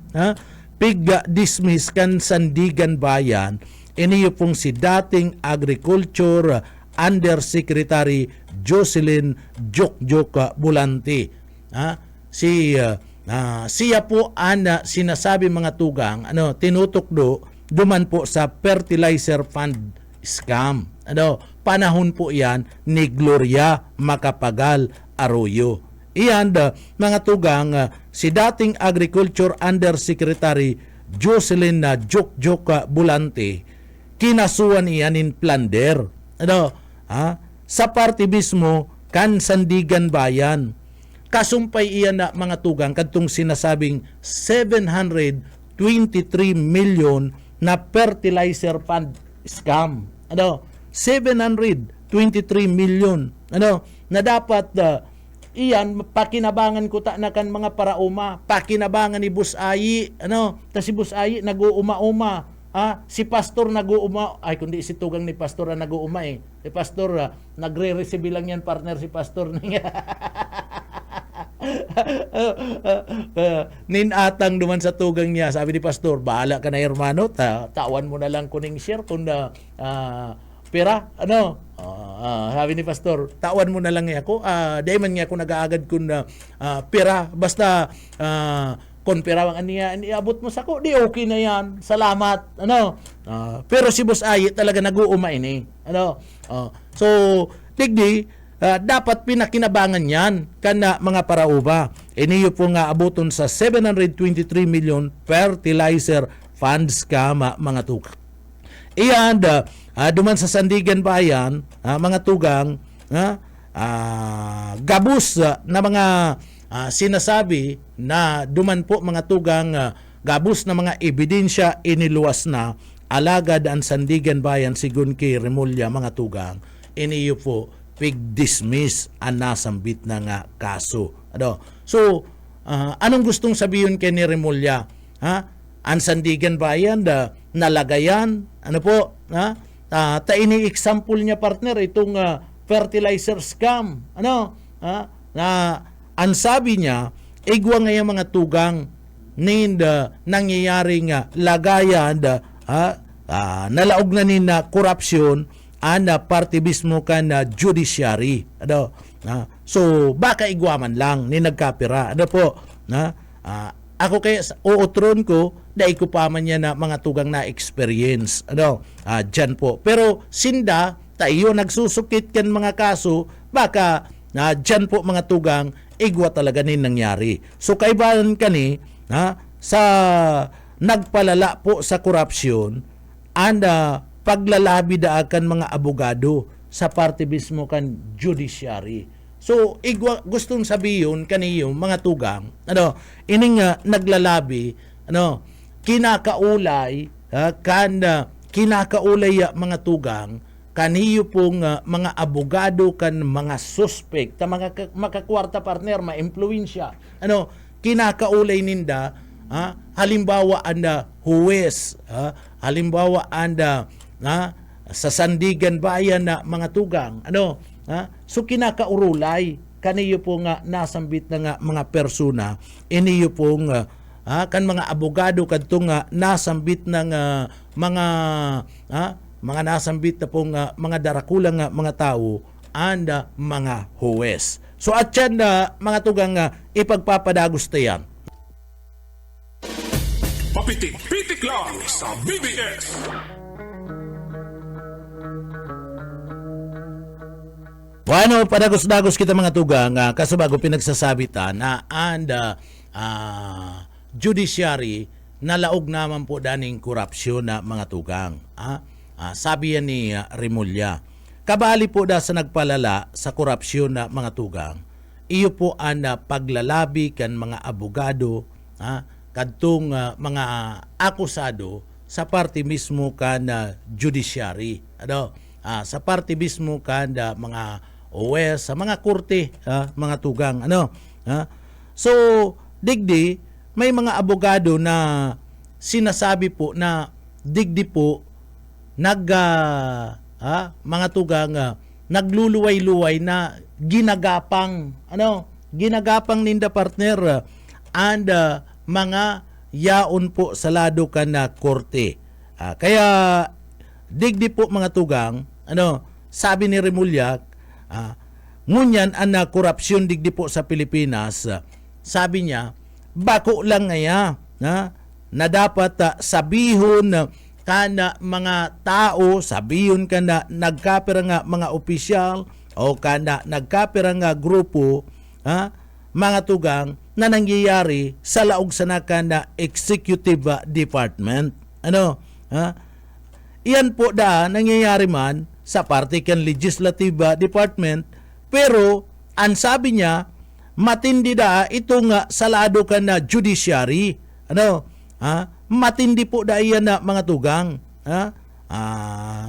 pig-dismiss kan Sandigan Bayan, iniyo pong si dating Agriculture Undersecretary Jocelyn Jokjok Bulanti. Siya po sinasabi mga tugang, tinutokdo duman po sa fertilizer fund scam. Panahon po yan ni Gloria Macapagal Arroyo. Iyan mga tugang, si dating Agriculture Undersecretary Jocelyn Jokjok Bulanti, kinasuan iyan in plunder. Sa party mismo kan Sandigan Bayan. Kasumpay iyan na mga tugang kadtong sinasabing 723 million na fertilizer fund scam. 723 million. Na dapat iyan pakinabangan ko ta na kan mga parauma, pakinabangan ni Bus Ayi, ta si Bus Ayi nag-uuma-uma. Si pastor nag-uuma, ay kundi si tugang ni pastor na nag-uuma Si pastor nagre-receive lang yan partner si pastor niya. Ninatang duman sa tugang niya, sabi ni pastor, bahala ka na hermano, tawan mo na lang kuning share kung pera, sabi ni pastor, tawan mo na lang ako, dahil man niya ako nag-aagad kung pera, basta kung pera ang aniya, iabot mo sa ko, di okay na yan, salamat, pero si Boss Ayi talaga nag-uuma ini, so, digdi, dapat pinakinabangan yan kana mga parauba. Iniyo po nga abuton sa 723 million fertilizer fund scam mga tugang. Iyan, duman sa Sandigan Bayan, mga tugang, gabus na mga sinasabi na duman po mga tugang gabus na mga ebidensya iniluwas na alagad ang Sandigan Bayan sigun kay Remulla mga tugang iniyo po pig-dismiss ang nasambit na nga kaso. So, anong gustong sabihin kay ni Remulla? Ang Sandigan Bayan nalagayan, ini-example niya partner itong fertilizer scam. Na ang sabi niya, igwa ngayon mga tugang nangyayaring lagayan nalaog na ni na korupsyon ang partibismo kan judiciary. So baka igwaman lang ni nagkapira. Ako kaya uutron ko dahil ko pa man niya na mga tugang na experience dyan po. Pero sinda tayo nagsusukit kan mga kaso baka dyan po mga tugang igwa talaga ni nangyari. So kaibahan kani sa nagpalala po sa korupsyon and paglalabi daakan mga abogado sa partibismo kan judiciary. So igwa gustong sabihin kaniyo mga tugang ining naglalabi kinakaulay kinakaulay mga tugang kaniyo pong mga abogado kan mga suspect ta mga makakwarta partner ma-impluwensya kinakaulay ninda halimbawa anda huwes halimbawa anda sa Sandigan Bayan na mga tugang so kinakaurulay kaniyo po nga nasambit na nga mga persona iniyo pong kan mga abogado kadtong nasambit na nga mga nasambit na pong mga darakulang mga tao and mga huwes. So at yan mga tugang ipagpapadagos tayan. Papitik-pitik lang sa BBS. Bueno, padagos-dagos kita mga tugang kasabago pinagsasabitan na and judiciary nalaog naman po daning korupsyon na mga tugang. Sabi yan ni Remulla. Kabali po da sa nagpalala sa korupsyon na mga tugang. Iyo po ang paglalabi kan mga abogado kadtong mga akusado sa parte mismo kan judiciary. Sa parte mismo kan mga OS, sa mga korte, mga tugang. So, digdi, may mga abogado na sinasabi po na digdi po mga tugang nagluluway-luway na ginagapang ninda partner and mga yaon po sa lado kan na korte. Kaya digdi po mga tugang sabi ni Remulla ngunyan ang korupsyon digdi po sa Pilipinas sabi niya bako lang ngaya na dapat sabihon kana mga tao sabihon kana nagkapira nga mga opisyal o kana nagkapira nga grupo mga tugang na nangyayari sa laog sana kana executive department iyan po nangyayari man sa parte kan legislative department pero ang sabi niya matindi itong salado kan na judiciary matindi po iyan na mga tugang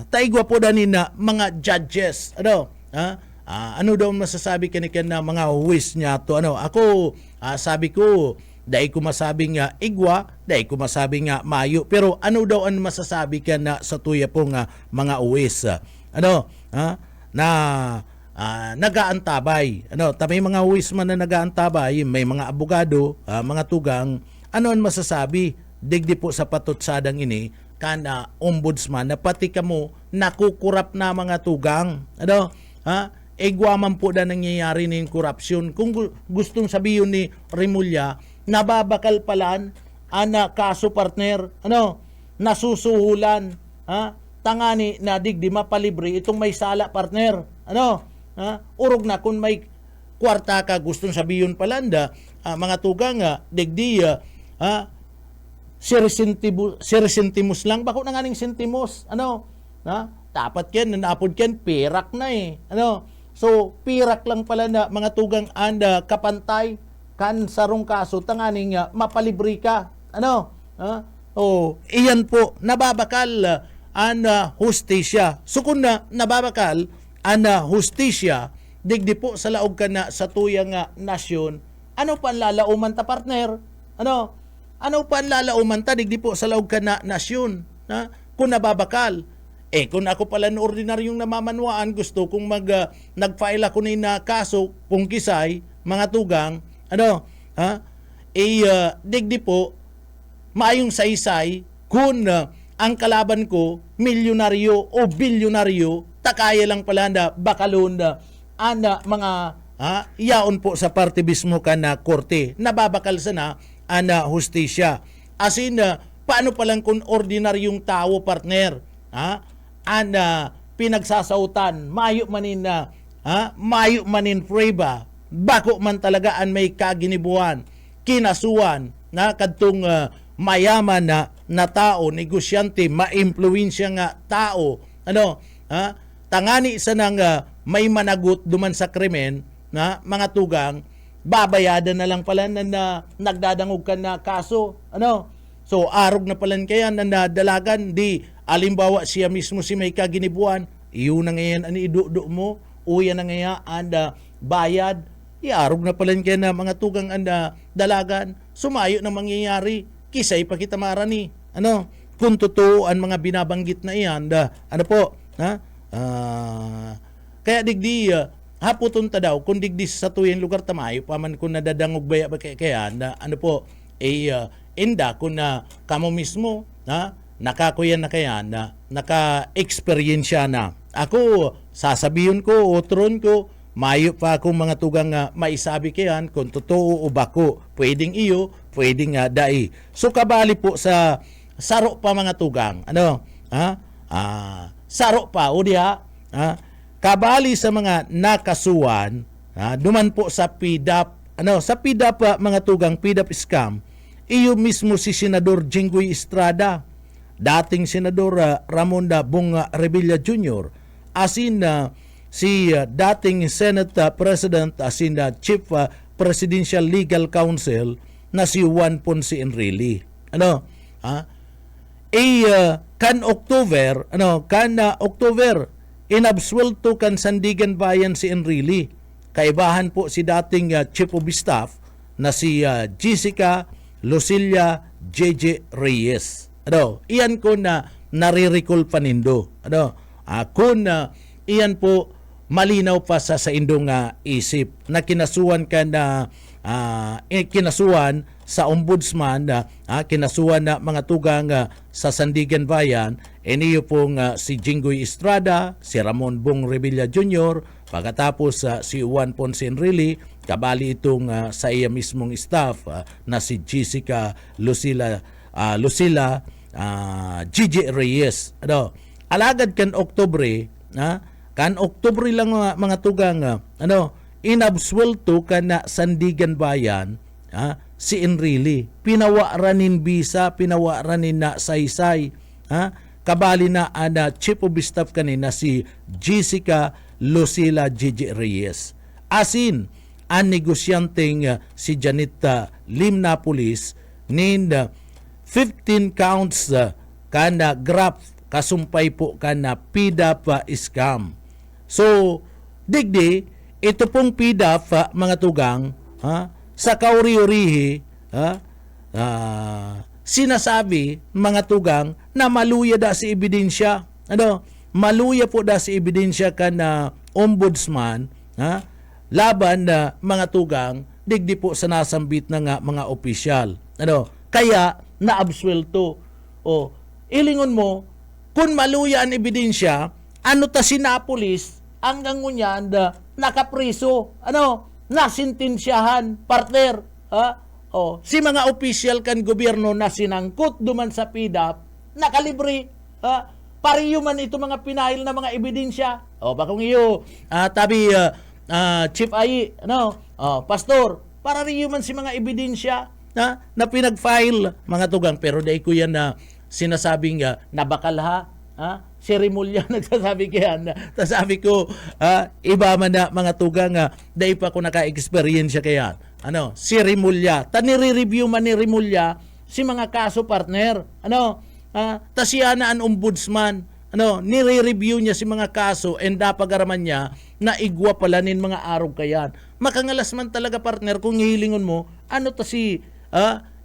taigwa po na mga judges ano daw masasabi kanikan na mga huwis niya to ako sabi ko dahil ko masabing igwa, dahil ko masabing mayo. Pero ano daw ang masasabi ka na sa tuya pong mga uwis? Na nagaantabay. May mga uwis man na nagaantabay, may mga abogado, mga tugang. Ano ang masasabi? Digdi po sa patutsadang ini, kana ombudsman na pati kamo nakukurap na mga tugang. Igwa man po na nangyayari ng korupsyon. Kung gustong sabihin ni Remulla, nababakal palan ana kaso partner nasusuhulan tangani na digdi mapalibre itong may sala partner urog na kung may kwarta ka gustong sabihin palanda mga tugang digdi sirisentimos lang bako na nganing sentimos dapat ken naapod ken pirak na so pirak lang pala na mga tugang anda kapantay kan sarong kaso tanganing mapalibre ka. Ano? Iyan po nababakal ang hustisya. So kung nababakal ang hustisya digdi po sa laog ka na sa tuyang nasyon, ano pa ang lalauman ta partner? Ano pa ang lalauman ta digdi po sa laog ka na nasyon? Kung nababakal. Kung ako pala na ordinaryong namamanwaan, gusto kong nag-file ako na kaso kung kisay, mga tugang, digdi po, maayong saysay, kung ang kalaban ko, milyonaryo o bilyonaryo, takaya lang pala na bakalon mga iyaon po sa partibismo ka na korte. Nababakal sana hustisya. As in, paano palang kung ordinaryong tao, partner, pinagsasautan, mayo manin preba, bako man talaga an may kaginibuan, kinasuan, kadtong mayaman na tao, negosyante, maimpluwensya nga tao, tangani sa nang may managot duman sa krimen, mga tugang, babayadan na lang pala na nagdadangog ka na kaso, So, arog na palan kaya na dalagan, di alimbawa siya mismo si may kaginibuan, iyo na ngayon ani idudo mo, uya na ngayon anda bayad, iarog na palan kaya na mga tugang anda dalagan, sumayo na mangyayari, kisay pa kita marani, kung totoo ang mga binabanggit na iyan, kaya digdi, haputon ta daw, kung digdi sa tuyang lugar tamayo, paman kung nadadangog baya ba kaya, inda kung kamo mismo nakakuyan na kaya naka-experiensya na. Ako, sasabihin ko, utron ko, mayo pa akong mga tugang maisabi kayan kung totoo o bako. Pwedeng iyo, pwedeng dai. So, kabali po sa saro pa mga tugang. Saro pa, o diha, kabali sa mga nakasuan, duman po sa PDAP, sa PDAP mga tugang, PDAP scam, iyo mismo si Senador Jinggoy Estrada, dating Senador Ramon Bong Revilla Jr., asin si dating Senate President, asin Chief Presidential Legal Counsel na si Juan Ponce Enrile. Kan October, inabsuelto kan Sandigan Bayan si Enrile. Kaibahan po si dating Chief of Staff na si Jessica Lucilia JJ Reyes. Iyan ko na nare-recall panindo. Kung iyan po malinaw pa sa indong isip na kinasuan ka na kinasuan sa ombudsman, kinasuan na mga tugang sa Sandigan Bayan, iniyo pong si Jinggoy Estrada, si Ramon Bong Revilla Jr., pagkatapos si Juan Ponce Enrile, kabali itong sa iya mismong staff na si Jessica Lucila Gigi Reyes. Alagad kan Oktubre, kan Oktubre lang mga tugang, inabsuelto ka na Sandigan Bayan, si Enrile. Pinawaranin bisa, pinawaranin na saysay, kabali na Chief of Staff kanina si Jessica Lucila Gigi Reyes. Asin, ang negosyanteng si Janita Lim Napolis nin 15 counts kana graph kasumpay po kana PDAP scam. So, digdi, ito pong PDAP mga tugang, sa kauri-urihi, sinasabi mga tugang na maluya da si ebidensya. Maluya po da si ebidensya kana ombudsman, laban na mga tugang digdi po sa nasambit na mga opisyal. Kaya naabsuelto. Ilingon mo, kung maluya ang ebidensya, ano ta si Napolis, hanggang ngunyan nakapriso, nasintensyahan, partner. Si mga opisyal kan gobyerno na sinangkot duman sa PDAP, nakalibre. Pariyo man ito mga pinahil na mga ebidensya. Bakong iyo, Chief Ai, Pastor, para rin man si mga ebidensya na pinag-file mga tugang. Pero dahil ko yan na sinasabing nabakal seremolya nagsasabi kaya sabi ko iba man na mga tugang dahil pa ko naka-experience kaya si Rimulya. Ta nire-review man ni Rimulya si mga kaso, partner. Ta siya na ang ombudsman. Nire-review niya si mga kaso and napagaraman niya na igwa pala nin mga arog kayan. Makangalas man talaga, partner, kung hilingon mo,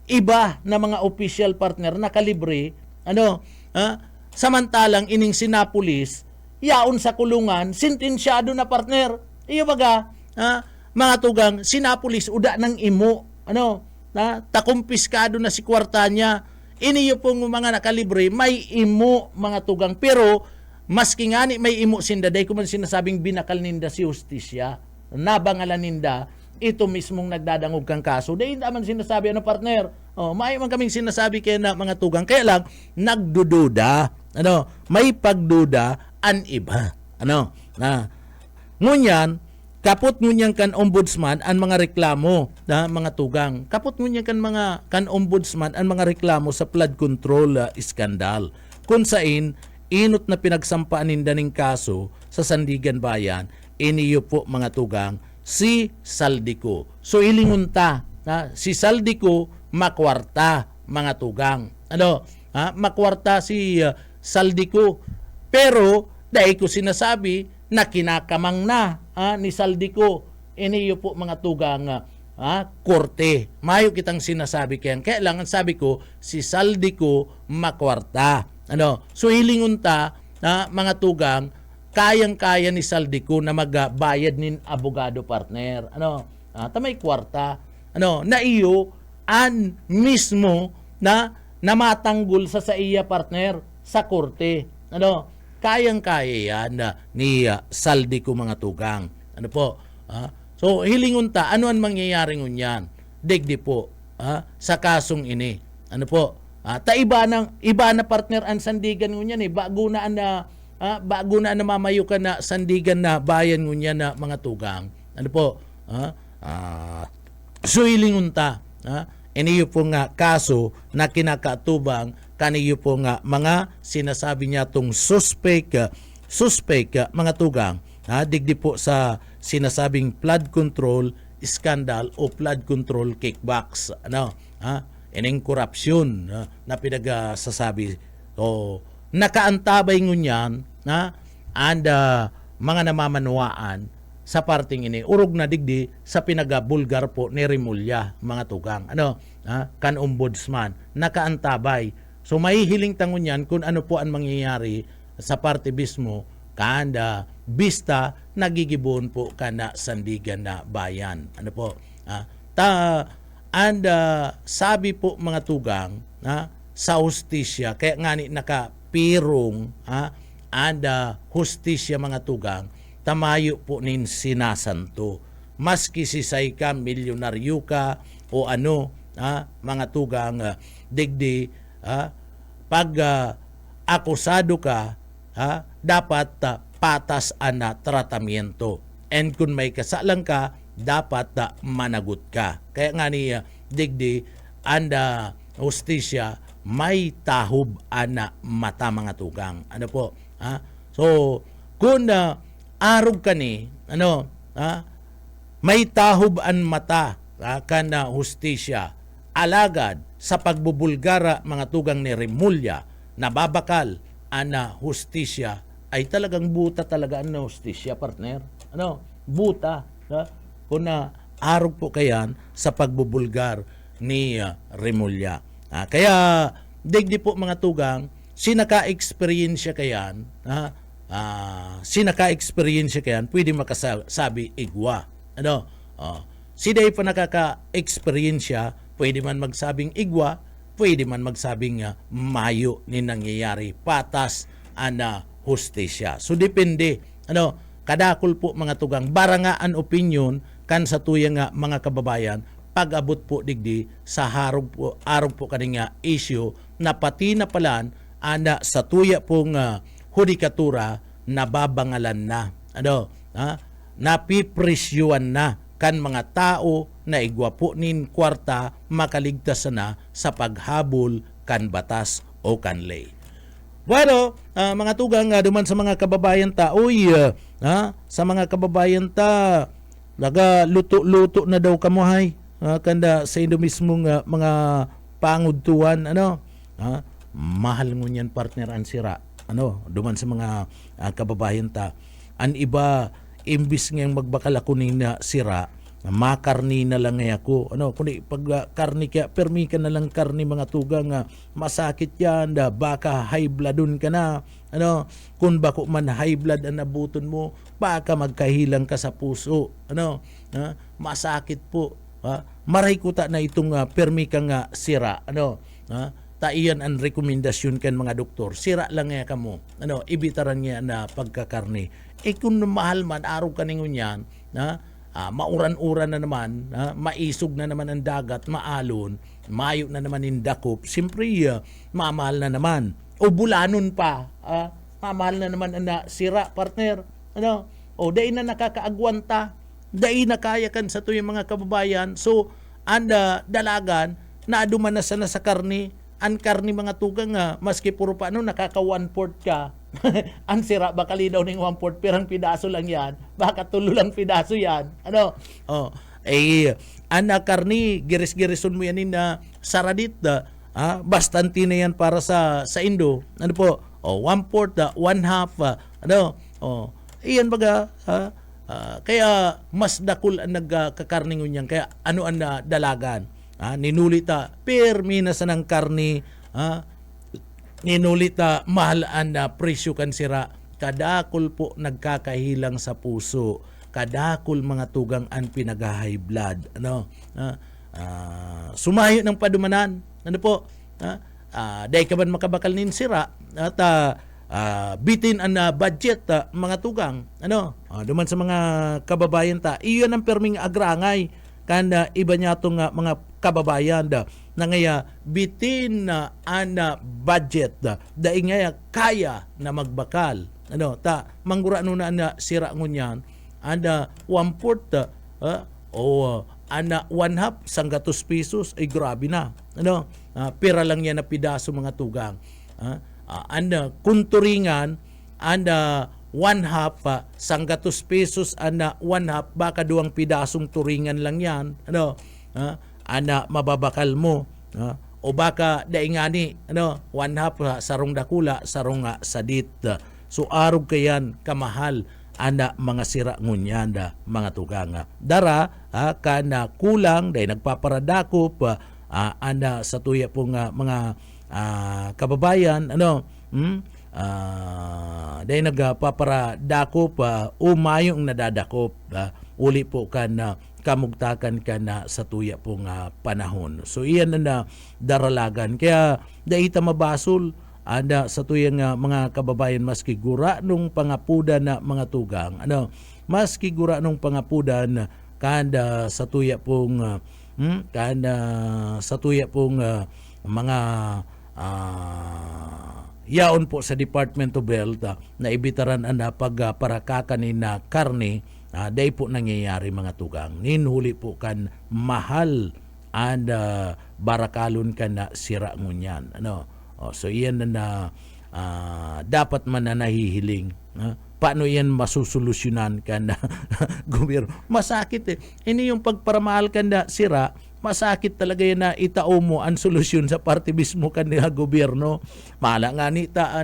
iba na mga official, partner, na kalibre, samantalang ining sinapulis, yaon sa kulungan, sentensyado na, partner. Iyo baga, mga tugang, sinapulis, uda ng imo, takumpiskado na si kwarta niya. Iniyo pong mga nakalibre, may imo, mga tugang. Pero, maski nga ni may imo sindaday, kung man sinasabing binakal ninda si Justisya, nabangalan ninda, ito mismong nagdadangog kang kaso. Dahil naman sinasabi, partner? May man kaming sinasabi kaya na mga tugang. Kaya lang, nagdududa. May pagduda, an iba. Ngunyan, kapot ngunyan kan ombudsman ang mga reklamo na mga tugang. Kapot ngunyan kan ombudsman ang mga reklamo sa flood control iskandal. Kung sain, inot na pinagsampaan ninda ng kaso sa Sandigan Bayan, iniyo po mga tugang, si Saldico. So ilingunta, si Saldico makwarta, mga tugang. Makwarta si Saldico. Pero, dahil ko sinasabi na kinakamang na ni Saldico, iniyo po mga tugang korte. Mayo kitang sinasabi kayan. Kailangan sabi ko, si Saldico makwarta. So hilingunta mga tugang, kayang-kaya ni Saldico na magbayad nin abogado, partner. Tamay kwarta. Na iyo an mismo na namatanggol sa iya, partner, sa korte. Kayang-kaya yan ni Saldico, mga tugang. So hilingunta, ano ang mangyayari ngunyan? Digdi po sa kasong ini. Iba na, partner, ang Sandigan ngunyan bago na mamayo ka na Sandigan na bayan ngunyan na mga tugang. So hilingunta, iniyo po nga kaso na kinakatubang kaniyo po nga mga sinasabi niya tong suspect mga tugang, digdi po sa sinasabing flood control scandal o flood control kickbacks, ining korupsyon na pinagsasabi. So nakaantabay ngunyan and mga namamanuaan sa parting ini, urog na digdi sa pinagabulgar po ni Rimulya, mga tugang. Kan ombudsman, nakaantabay. So mahihiling tangon yan kung ano po ang mangyayari sa parte mismo, kanda bista nagigibon po kana Sandigan na bayan. Sabi po mga tugang sa hustisya, kaya nga ni nakapirong hustisya, mga tugang, tamayo po nin sinasanto. Maski si say ka, milyonaryo ka, o mga tugang, digdi, pag akusado ka, dapat patas ana tratamiento. And kung may kasalang ka, dapat managot ka. Kaya nga ni digdi, anda hustisya, may tahob ana mata, mga tugang. So, kung arog ka ni, may tahob an mata kana hustisya, alagad sa pagbubulgara, mga tugang, ni Rimulya, nababakal ana hustisya, ay talagang buta talaga ang hustisya, partner. Buta. Kung arog po kayan sa pagbubulgar ni Rimulya. Kaya, digdi po, mga tugang, sinaka-experience kayan, pwede makasabi igwa. Siday pa nakaka-experience, pwede man magsabing igwa, pwede man magsabing mayo ni nangyayari, patas ana hustisya. So depende, kadakol po, mga tugang, barangaan opinion kan sa tuyang mga kababayan, pag-abot po digdi sa arog po kaninga issue na pati na palan ana sa tuya pong hudikatura nababangalan na. Napipresyuan na kan mga tao na igwa po nin kwarta, makaligtas na sa paghabol kan batas o kan ley. Bueno, mga tugang, duman sa mga kababayan ta, sa mga kababayan ta, laga luto-luto na daw kamuhay. kanda sa indo mismong mga pangudtuan, mahal mo niyan partner ang sira, duman sa mga kababayan ta. An iba, imbis ngayong magbakal ako ni na sira, makarni na lang ngay ako. Kundi pag karni kaya, permi ka na lang karni mga tugang, masakit yan, baka high bloodon ka na. Kung bako man high blood ang nabuton mo, baka magkahilang ka sa puso. Masakit po. Maray kuta na itong permi ka nga sira. Taiyan ang rekomendasyon kan mga doktor. Sira lang nga kamo. Ibitaran niya na pagkakarni. Kung mahal man, araw ka ningon yan, mauran-uran na naman, maisog na naman ang dagat, maalon, mayo na naman yung dakop, siyempre mamahal na naman. O bulanon pa, mamahal na naman ang sira, partner. Dahil na nakakaagwanta, dahil na kaya kan sa tuyong mga kababayan. So, dalagan, naaduman na sana sa karni, ang karni mga tugang maski puro pa nakaka 1/4 ka. Ang sira bakali daw ning 1/4 pirang pidaso lang yan. Baka tulo lang pidaso yan. Ana karni giris-girison mo yan na saradit bastante na yan para sa Indo. 1/4, 1/2 iyan baga kaya mas dakul ang nagkakarningon yan. Kaya ang dalagan. Ninulita permi na sa ng karni, ninulita mahal ang presyo kan sira. Kadakol po nagkakahilang sa puso. Kadakol mga tugang ang pinag-high blood. Sumayo ng padumanan. Dahil ka man makabakal nin sira at bitin ang budget mga tugang. Duman sa mga kababayan ta, iyon ang perming agrangay. Kanda iba niya itong mga kababayan na ngaya bitin na budget dahil ngaya kaya na magbakal. Manggura na sira ngunyan, 1/4 o 1/2 sanggatos pesos ay grabe na. Pera lang yan na pidaso mga tugang. Kunturingan, 1/2 sanggatos pesos 1/2 baka 2 pidasong turingan lang yan mababakal mo o baka daingani 1/2 sarong dakula sarong sadit. So arog kayan kamahal mga sira ngunyan mga tugang. Dara kana kulang dahil nagpaparadakop sa tuya pong mga kababayan dahil nagpaparadakop umayong nadadakop uli po kan kamugtakan ka na sa tuya pong panahon. So iyan na daralagan. Kaya dahil mabasol sa tuyang mga kababayan maski gura nung pangapudan na mga tugang. Maski gura nung pangapudan kanda sa tuya pong mga yaon po sa Department of Health na ibitaran na pagparakakan na karne dahil po nangyayari mga tugang. Ninhuli po kan mahal barakalon ka na sira ngunyan. So iyan na dapat man na nahihiling. Paano yan masusolusyonan ka na gobyerno? Masakit Ini yung pagparamahal ka na sira, masakit talaga yan na itao mo ang solusyon sa parte mismo kanila gobyerno. Mahala nga nita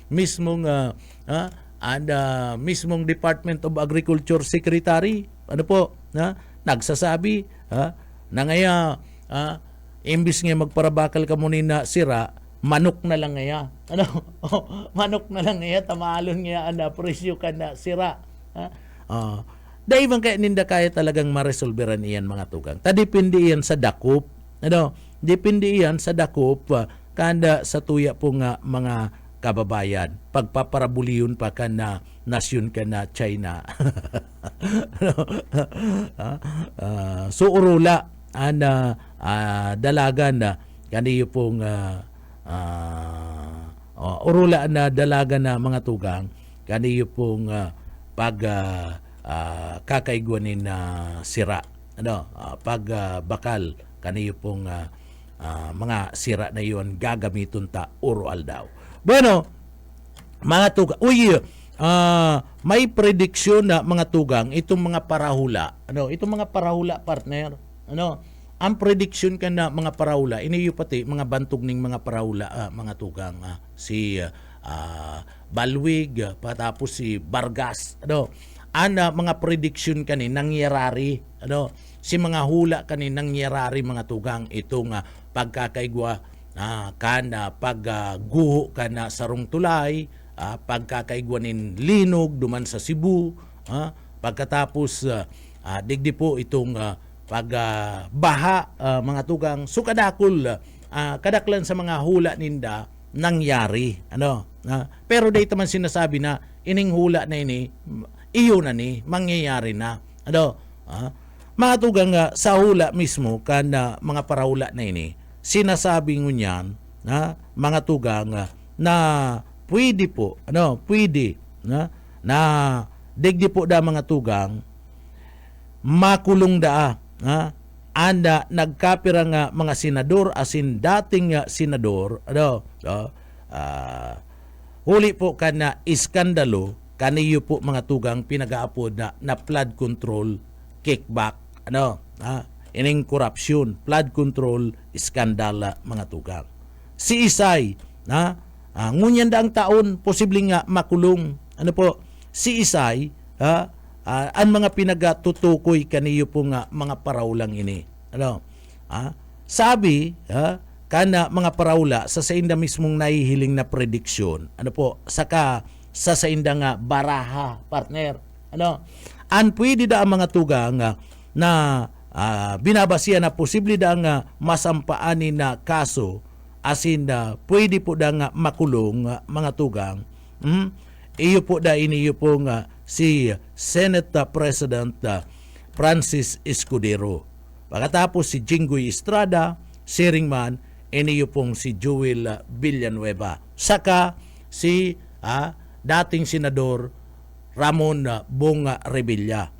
mismong mismong Department of Agriculture Secretary nagsasabi na ngaya imbis nga magparabakal ka muna na sira, manok na lang ngaya. Manok na lang ngaya, tamalon ngaya presyo ka na sira. Dahil bang kaya ninda kaya talagang maresolveran iyan mga tugang. Depende iyan sa dakop. Depende iyan sa dakop kanda sa tuya po nga mga kababayan. Pagpaparabuliyon pa ka na nasyon ka na China. So urula dalagan na kaniyo pong urula na dalagan na mga tugang kaniyo pong kakaiguanin na sira pag bakal kaniyo pong mga sira na iyon gagamiton ta oral daw. Bueno, mga tugang, may prediksyon na mga tugang itong mga parahula. Itong mga parahula partner, ang prediction ka na mga paraula, iniyo pati mga bantog ning mga paraula, mga tugang, si Balwig, patapos si Vargas, mga prediction kani nangyarari, si mga hula kani nangyarari mga tugang itong pagkakaigwa kana pagguho kana sarong tulay, pagkakaigwa nin linog duman sa Cebu, pagkatapos digdi po itong pagbaha mga tugang sukadakol kadaklan sa mga hula ninda nangyari pero dito man sinasabi na ining hula na ini iyo na ni mangyayari na mga tugang sa hula mismo kana mga paraula na ini sinasabi ngunyan mga tugang na pwede po pwede na digdi po da mga tugang makulong da anda nagkapira nga mga senador asin dating senador huli po kana iskandalo kaniyo po mga tugang pinag-aapod na flood control kickback ining corruption flood control iskandala mga tugang si Isay ngunyan da ang taon posibleng nga makulong si Isay ang mga pinagatutukoy kaniyo po nga mga paraulang ini sabi kana mga paraula sa inda mismong nahihiling na prediksyon saka sa inda nga baraha partner an pwede da ang mga tugang na binabasiya na posible da nga masampaani na kaso asin pwede po da nga makulong mga tugang iyo po da iniyo po nga si Senate President Francis Escudero. Pagkatapos si Jinggoy Estrada, si Ringman, iniyo pong si Joel Villanueva. Saka si dating Senador Ramon Bonga Revilla.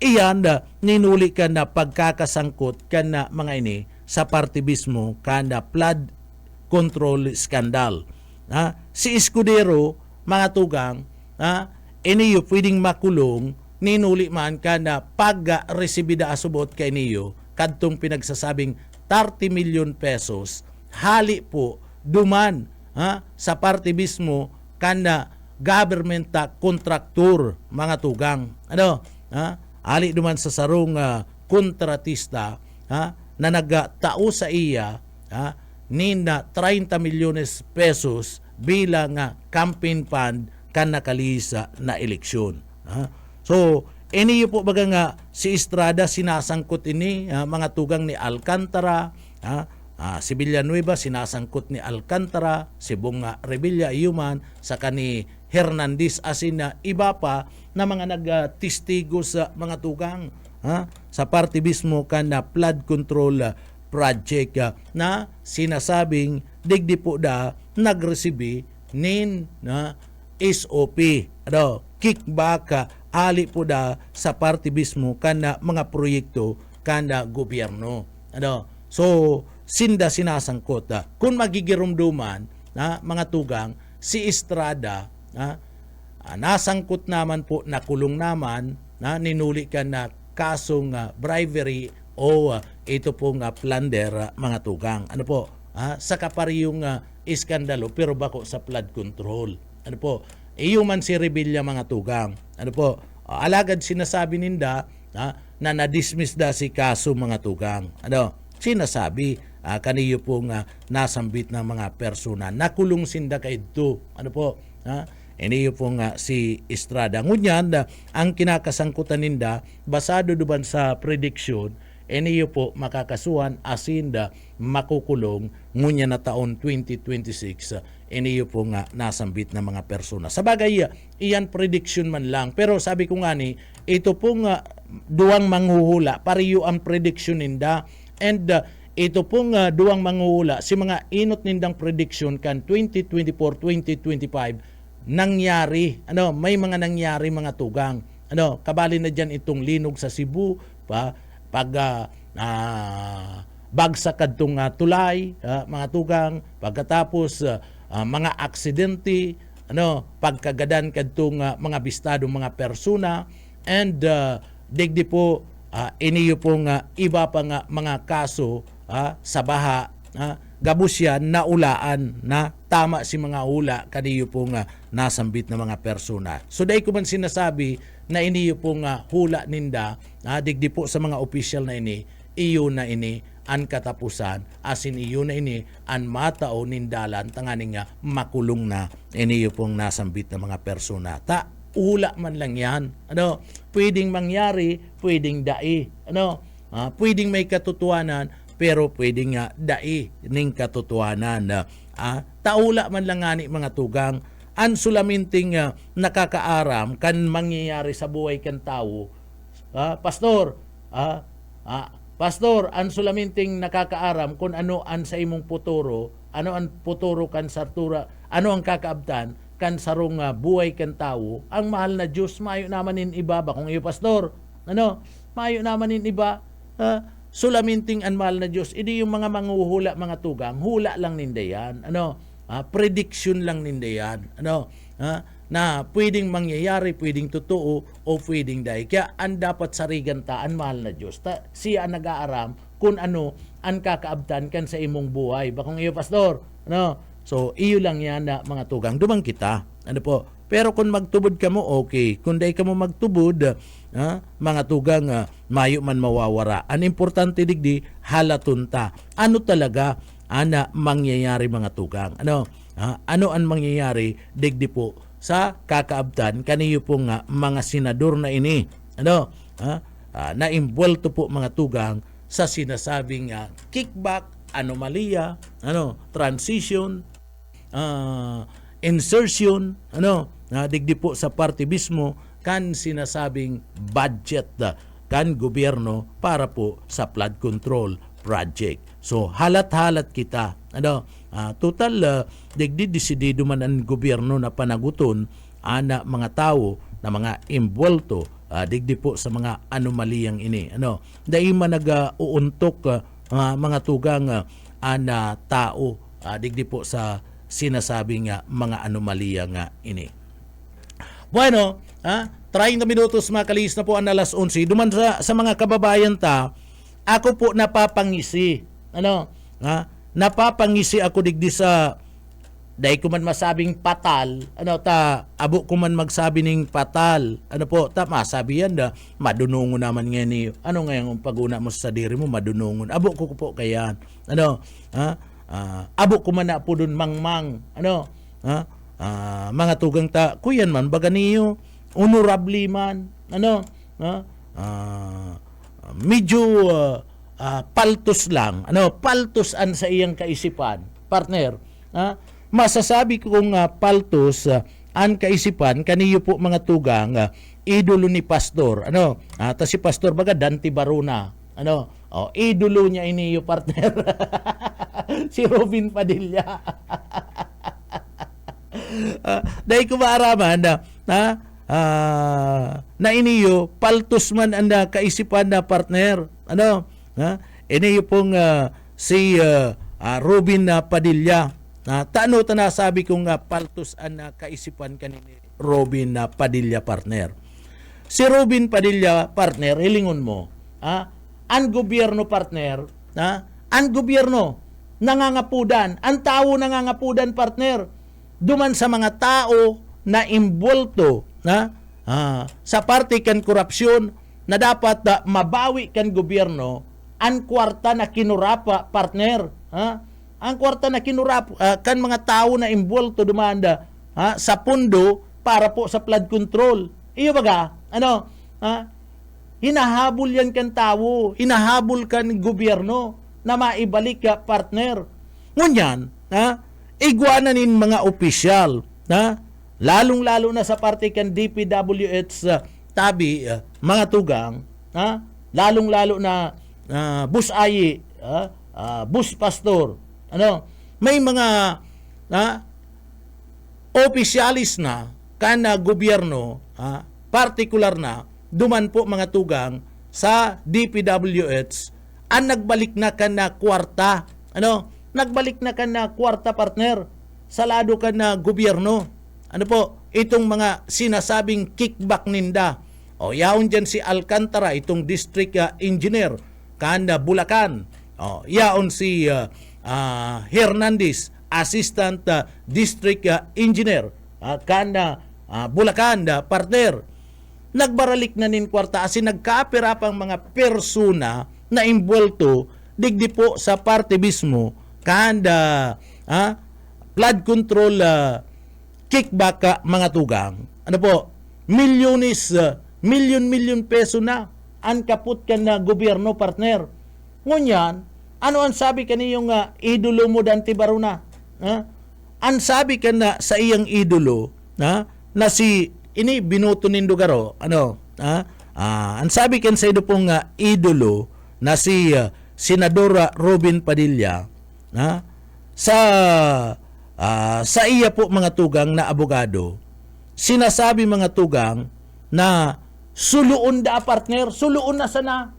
Iyan ninuli ka na pagkakasangkot ka na mga ini sa partibismo ka na flood control scandal. Si Escudero, mga tugang, iniyo pwedeng makulong ninuli man ka na pag-resibida asubot kay niyo kadtong pinagsasabing 30 milyon pesos hali po duman sa partibismo kana government kontraktor mga tugang hali duman sa sarong kontratista na nagtao sa iya nina 30 milyones pesos bilang campaign fund kan nakalisa na eleksyon. So, iniyo po baga nga si Estrada sinasangkot ini mga tugang ni Alcantara, si Villanueva sinasangkot ni Alcantara, si Bonga Revilla iyuman sa kani Hernandez asin na iba pa na mga nagtistigo sa mga tugang sa partibismo kan na flood control project na sinasabing digdi po da nagresibi nin SOP kickback ali po da sa partibismo kana mga proyekto kana gobyerno so sinda sinasangkot kung magigirumduman mga tugang si Estrada nasangkot naman po nakulong naman ninuli ka na kasong bribery o ito po nga plunder mga tugang sa kapariyong iskandalo pero bako sa flood control iyo man si Revilla mga tugang alagad sinasabi ninda na na-dismiss da si kaso mga tugang sinasabi kaniyo po nga nasambit ng mga persona nakulong sinda kay ito iniyo po nga si Estrada ngunyan ang kinakasangkutan ninda basado duban sa prediction iniyo po makakasuhan asinda makukulong ngunya na taon 2026 iniyo po nga nasambit na mga persona. Sa bagay, iyan prediction man lang. Pero sabi ko nga ni, ito po nga duwang manghuhula, pariyo ang prediction ninda. And ito po nga duwang manghuhula, si mga inot nindang prediction kan 2024-2025, nangyari. May mga nangyari mga tugang. Kabali na dyan itong linog sa Cebu, bagsak kadtong tulay, mga tugang, pagkatapos mga aksidente, pagkagadan kadtong mga bistado mga persona, and digdi po iniyo pong iba pa nga mga kaso sa baha, gabos yan na ulaan na tama si mga ula kaniyo pong nasambit na mga persona. So dahil ko man sinasabi na iniyo pong hula ninda, digdi po sa mga official na ini, iyo na ini ang katapusan, asin iyo na ini ang matao nindalan tanganing makulong na iniyo pong nasambit na mga persona. Ula man lang yan. Pwedeng mangyari, pwedeng dai. Pwedeng may katotohanan, pero pwedeng dai ning katotohanan. Taula man lang ngani mga tugang, an sulaminting nakakaaram kan mangyayari sa buhay kan tao. Pastor, Pastor, an sulaminting nakakaaram kung ano an sa imong puturo, ano ang puturo kan sartura, ano ang kakaabtan kan sarong buhay kan tao, ang mahal na Diyos mayo naman in iba ba kung iyo pastor, mayo naman in iba, sulaminting ang mahal na Diyos, hindi yung mga manguhula mga tugang, hula lang ninda yan, prediction lang ninda yan, na pwedeng mangyayari, pwedeng totoo o pwedeng dahil. Kaya ang dapat sarigan ta ang mahal na Diyos, siya ang nag-aaram kung ano ang kakaabtan kan sa imong buhay ba kung iyo pastor, So, iyo lang yan na mga tugang. Dumang kita. Pero kung magtubod ka mo, okay. Kung dahil ka mo magtubod, mga tugang, mayo man mawawara. Ang importante digdi, halatunta. Ano talaga ana mangyayari mga tugang? Ano ang mangyayari digdi po sa kakaabtan kaniyo pong mga senador na ini? Na-involved po mga tugang sa sinasabing kickback, anomalia, transition, insertion, digdi po sa partibismo kan sinasabing budget kan gobyerno para po sa flood control project. So halat-halat kita, total digdi desidido man ang gobyerno na panaguton ana mga tao na mga involto digdi po sa mga anomaliyang ini. Dahil man nag-uuntok mga tugang ana tao digdi po sa sinasabing mga anomalya nga ini. Bueno, 30 minutos makalis na po ang alas 11. Duman sa mga kababayan ta, ako po napapangisi. Napapangisi ako digdi sa dahil ko man masabing patal, abo ko man magsabi ning patal, masabi yan madunungon naman nga ni, ngayong pag-una mo sa diri mo, madunungon, abo ko po kayan, abo ko man na po dun mangmang, mga tugang ta, kuyan man, baga niyo, honorably man, medyo paltos lang, paltos an sa iyang kaisipan, partner, masasabi kong paltos ang kaisipan kaniyo po mga tugang idolo ni pastor ta si pastor baga Dante Baruna idolo niya iniyo partner si Robin Padilla dahil ko maaraman na iniyo paltos man ang kaisipan na partner iniyo pong si Robin Padilla taano ta nasabi kong paltos ang kaisipan kanini Robin Padilla partner. Si Robin Padilla partner, hilingon mo, ang gobyerno partner, ang gobyerno nangangapudan, ang tao nangangapudan partner, duman sa mga tao na imbolto sa parte kan korupsyon na dapat mabawi kan gobyerno ang kwarta na kinurapa partner, ang kwarta na kinurap kan mga tao na involved dumanda sa pundo para po sa flood control. Iyo baga, hinahabol yan kan tao, hinahabol kan gobyerno na maibalik ka partner. Ngunyan, iguananin mga opisyal, lalong-lalo na sa parte kan DPWH tabi, mga tugang, lalong-lalo na bus ayi, bus pastor, may mga opisyalis na kana gobyerno partikular na duman po mga tugang sa DPWH ang nagbalik na kana kwarta nagbalik na kana kwarta partner sa lado kana gobyerno itong mga sinasabing kickback ninda O yaon dyan si Alcantara, itong district engineer kanda Bulacan. O yaon si Hernandez, assistant district engineer kanda Bulacan, partner. Nagbaralik na nin kwarta asin nagkaapira pang mga persona na involto digdi po sa parte mismo kanda flood control kickback mga tugang. Ano po? Milyon peso na ang kaput ka na gobyerno, partner. Ngunyan, ano ang sabi ka niyong idolo mo Dante Baruna? Ang sabi ka na sa iyang idolo na si ini binuto nindo garo, ang sabi kan sa ido pong idolo na si Senadora Robin Padilla sa iya po mga tugang na abogado, sinasabi mga tugang na suluon da partner, suluon na sana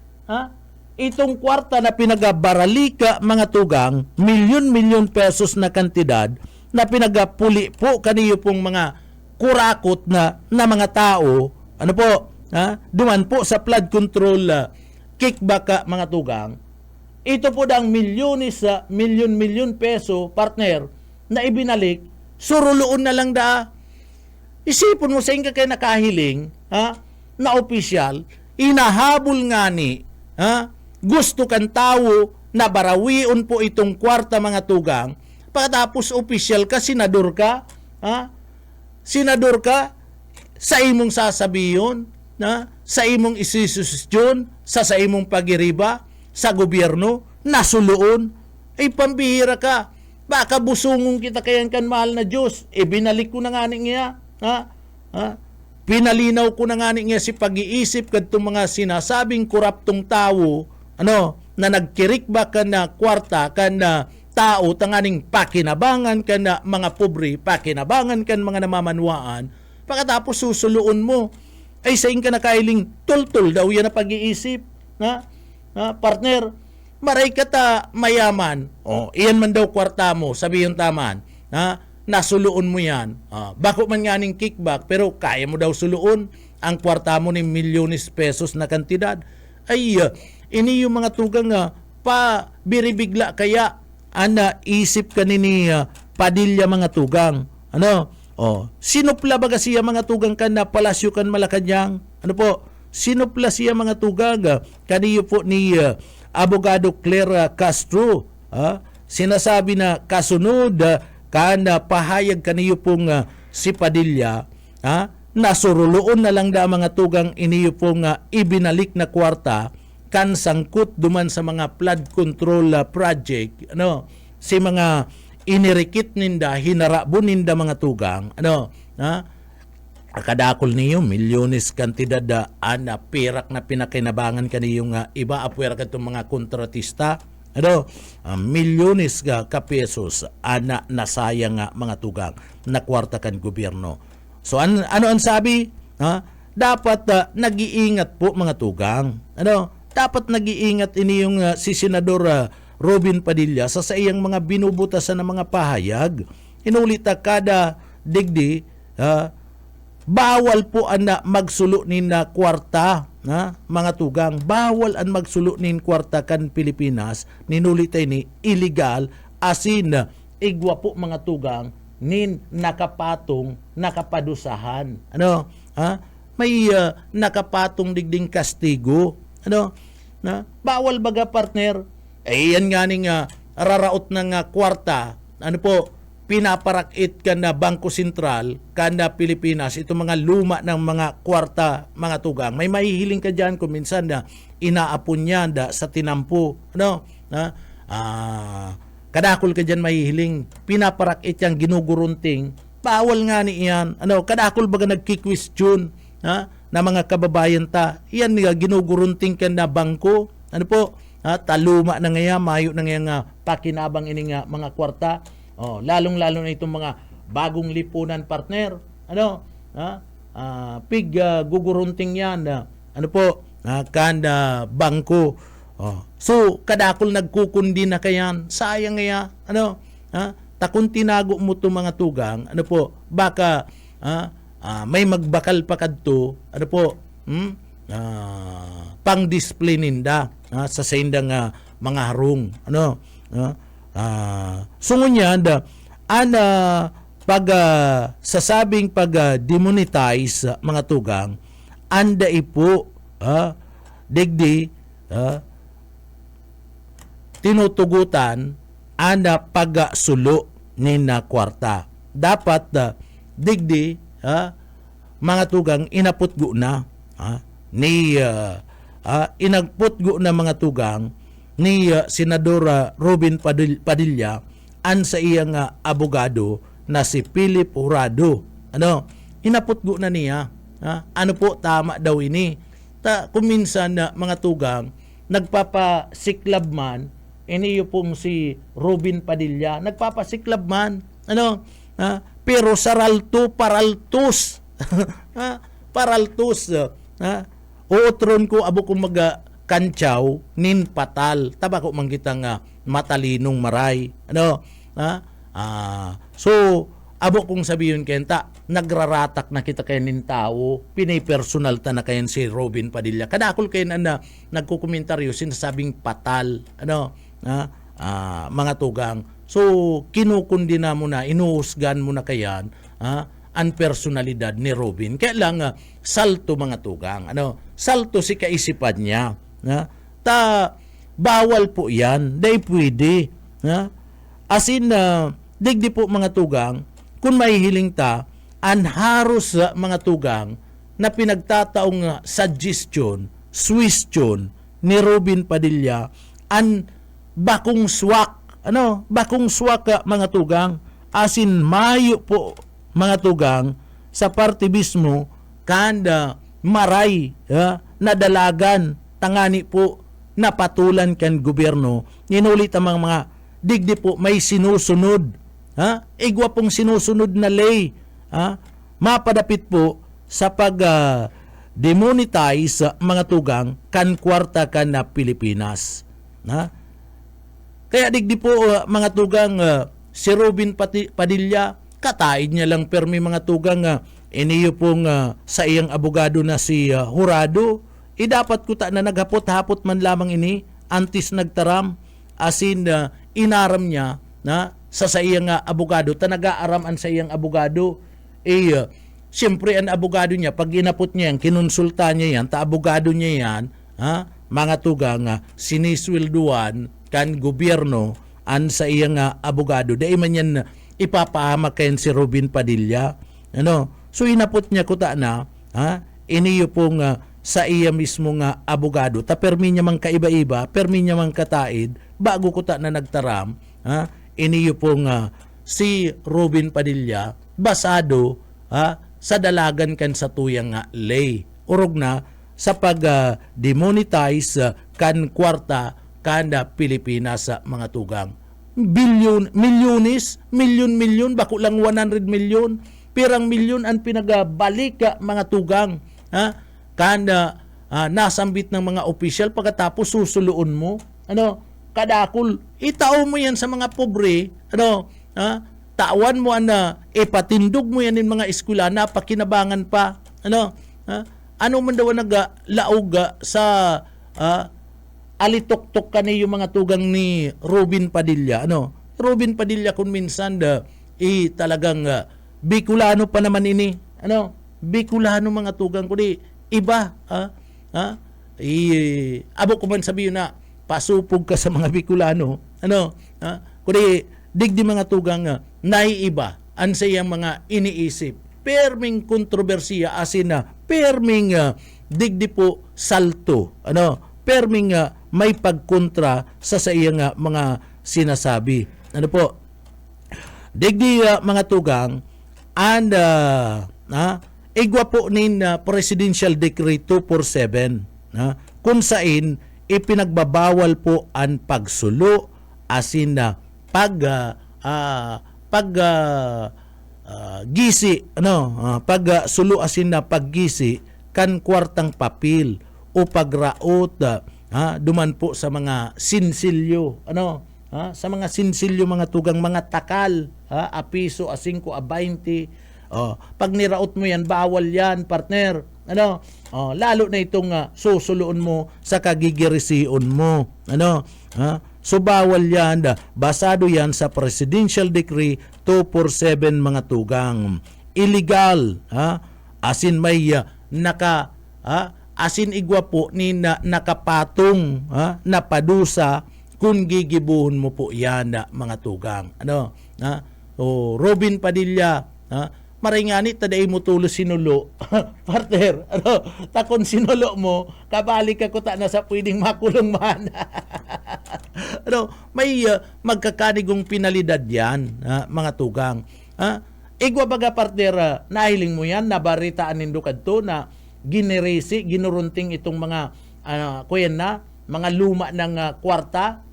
itong kwarta na pinagabaralika mga tugang, milyon pesos na kantidad na pinagapuli po kaniyo pong mga kurakot na mga tao, ano po, duman po sa flood control kickback mga tugang. Ito po dang milyon peso, partner, na ibinalik, suruloon na lang da. Isipon mo sa inyo kayo nakahiling, na opisyal, inahabol nga ni, gusto kan tao na barawion po itong kwarta mga tugang, pagkatapos opisyal ka, senador ka, senador ka, sa imong sasabiyon, sa imong isisusyon, sa imong pagiriba, sa gobyerno, nasuluon, ay pambihira ka. Baka busungong kita kayan kan mahal na Diyos. Binalik ko na nga niya. Pinalinaw ko na nga niya si pag-iisip kadtong mga sinasabing koraptong tao, na nagkirikba ka na kwarta, ka na tao, tanganing pakinabangan ka na mga pobre, pakinabangan ka mga namamanwaan, pagkatapos susuluon mo, ay sa ka nakailing tultul daw yan na pag-iisip. Partner, maray ka ta mayaman, iyan man daw kwarta mo, sabi yung taman, nasuluon mo yan. Bako man nga ning kickback, pero kaya mo daw suluon ang kwarta mo ni milyones pesos na kantidad. Ay, ini yung mga tugang pa biribigla kaya isip ka ni Padilla mga tugang. Sinupla baga siya mga tugang kan na palasyo kan Malacanang? Sinupla siya mga tugang kaniyo po ni Abogado Claire Castro. Sinasabi na kasunod kana pahayag kaniyo pong si Padilla, nasuruloon na lang da mga tugang iniyo pong ibinalik na kwarta kan sangkot duman sa mga flood control project, si mga inirikit ninda, hinarabon ninda mga tugang, akadakol niyo milyones kantidad na perak na pinakinabangan kaniyong iba apwer katong mga kontratista, milyones ka pesos ana nasayang mga tugang na kwarta kan gobyerno. So ano ang sabi? Dapat nag-iingat po mga tugang. Dapat nag-iingat ini yung si Senador Robin Padilla sa iyang mga binubutasan ng mga pahayag. Inulita kada digdi, bawal po ang magsulo nin na kwarta, mga tugang. Bawal ang magsulo nin kwarta kan Pilipinas. Ninulita ni illegal asin igwa po mga tugang nin nakapatong nakapadusahan. May nakapatong digding kastigo. Bawal baga partner. Yan nga ning raraot ng kwarta. Pinaparakit ka na Bangko Sentral, kanda Pilipinas, itong mga luma ng mga kwarta, mga tugang. May mahihiling ka dyan kung minsan na inaapon yan sa tinampo. Kadakol ka dyan mahihiling, pinaparakit yan, ginugurunting. Bawal nga ni iyan. Kadakol baga nagki-question na mga kababayan ta. Yan nga, ginugurunting ka na bangko. Taluma na nga mayo na nga pakinabang ini nga mga kwarta. Lalong-lalo na itong mga bagong lipunan partner. Gugurunting yan. Kanda bangko. So, kadakol nagkukundi na kayan. Sayang nga. Takun tinago mo itong mga tugang. Baka may magbakal pa kadto. pang-display ninda sa saindang mga harong. Ano? Sungon yan, pag sasabing pag-demonetize mga tugang, anda ipo, digdi, tinutugutan, anda pag-sulo ni na kwarta. Dapat, digdi, mga tugang, inaputgo na, inagputgo na mga tugang, ni Senador Robin Padilla an sa iyang abogado na si Philip Jurado. Ano? Inaputgo na niya. Ano po tama daw ini? Kung minsan mga tugang nagpapasiklab man, iniyo pong si Robin Padilla, nagpapasiklab man. Ano? Pero saralto paraltus. Paraltus. Uutron ko abo kong kantsaw nin patal taba ko manggitang matalinong maray. Ano? So abo kong sabihin kenta nagraratak na kita kay nin tao, pinipersonal ta na kayan si Robin Padilla. Kadakol kayo na nagkukomentaryo sinasabing patal. Ano? Mga tugang. So kinukundi na mo na, inuhusgan mo na kayan ang personalidad ni Robin. Kaya lang salto mga tugang. Ano? Salto si kaisipan niya. Bawal po yan. Day pwede. As in, digdi po mga tugang, kung mahihiling ta, anharos mga tugang na pinagtataong suggestion, suwestyon ni Robin Padilla, an bakong swak. Ano? Bakong swak mga tugang. As in, mayo po mga tugang sa party mismo kanda maray nadalagan tangani po napatulan kan gobyerno. Inulit ang mga digdi po may sinusunod. Igwa pong sinusunod na lay. Mapadapit po sa demonetize mga tugang kan kwarta kan na Pilipinas. Kaya digdi po mga tugang si Robin Padilla kataid niya lang permi mga tugang iniyo pong sa iyang abogado na si Jurado. Dapat ko ta na naghapot-hapot man lamang ini antis nagtaram asin inaram niya na sa iyang abogado ta nag-aaram an sa iyang abogado siyempre ang abogado niya pag inapot niya yan kinonsulta niya yan ta abogado niya yan mga tugang siniswelduan kan gobyerno an sa iyang abogado dahil man yan ipapahamak kayan si Robin Padilla. Ano? So inapot niya ko ta na iniyo pong sa iya mismo nga abogado ta permi niya mang kaiba-iba permi niya mang kataid bago ko ta na nagtaram iniyo pong si Robin Padilla basado sa dalagan kan sa tuyang lay urog na sa pag demonetize kan kwarta kanda Pilipinas sa mga tugang milyones milyon bako lang 100 milyon pirang milyon ang pinagabalik mga tugang kanda nasambit ng mga opisyal pagkatapos susuluon mo kadakol itao mo yan sa mga pobre tawan mo ipatindog mo yan ng mga eskwela na pakinabangan pa ano man daw naglauga sa alitoktok kaniyo mga tugang ni Robin Padilla Robin Padilla kung minsan talagang Bicolano pa naman ini Bicolano mga tugang kundi iba abo ko man sabihin na pasupog ka sa mga Bicolano kundi digdi mga tugang naiiba an sa iyang mga iniisip perming kontrobersiya asin perming digdi po salto perming may pagkontra sa iyang mga sinasabi po digdi mga tugang and igwa po nin Presidential Decree 247 kung saan ipinagbabawal po ang pagsulo asin na gisi pagsulo asin na paggisi kan kwartang papel o pagraot duman po sa mga sinsilyo sa mga sinsilyo mga tugang mga takal a piso a 5 a 20 pag niraot mo yan bawal yan partner Ano? Lalo na itong susuloon mo sa kagigirisiun mo. Ano? So bawal yan. Basado yan sa Presidential Decree 247 mga tugang. Illegal. Asin may asin igwa po ni nakapatong na padusa kung gigibuhon mo po yan mga tugang. Ano? Robin Padilla, maringani taday mo tulo sinulo. Partner, takon sinulo mo, kabalik ka kuta na sa pwedeng makulong man. May magkakanigong pinalidad yan, mga tugang. Igwa baga partner, nahiling mo yan, nabaritaan nindo kadto na ginurunting itong mga kuyan na, mga luma ng kwarta,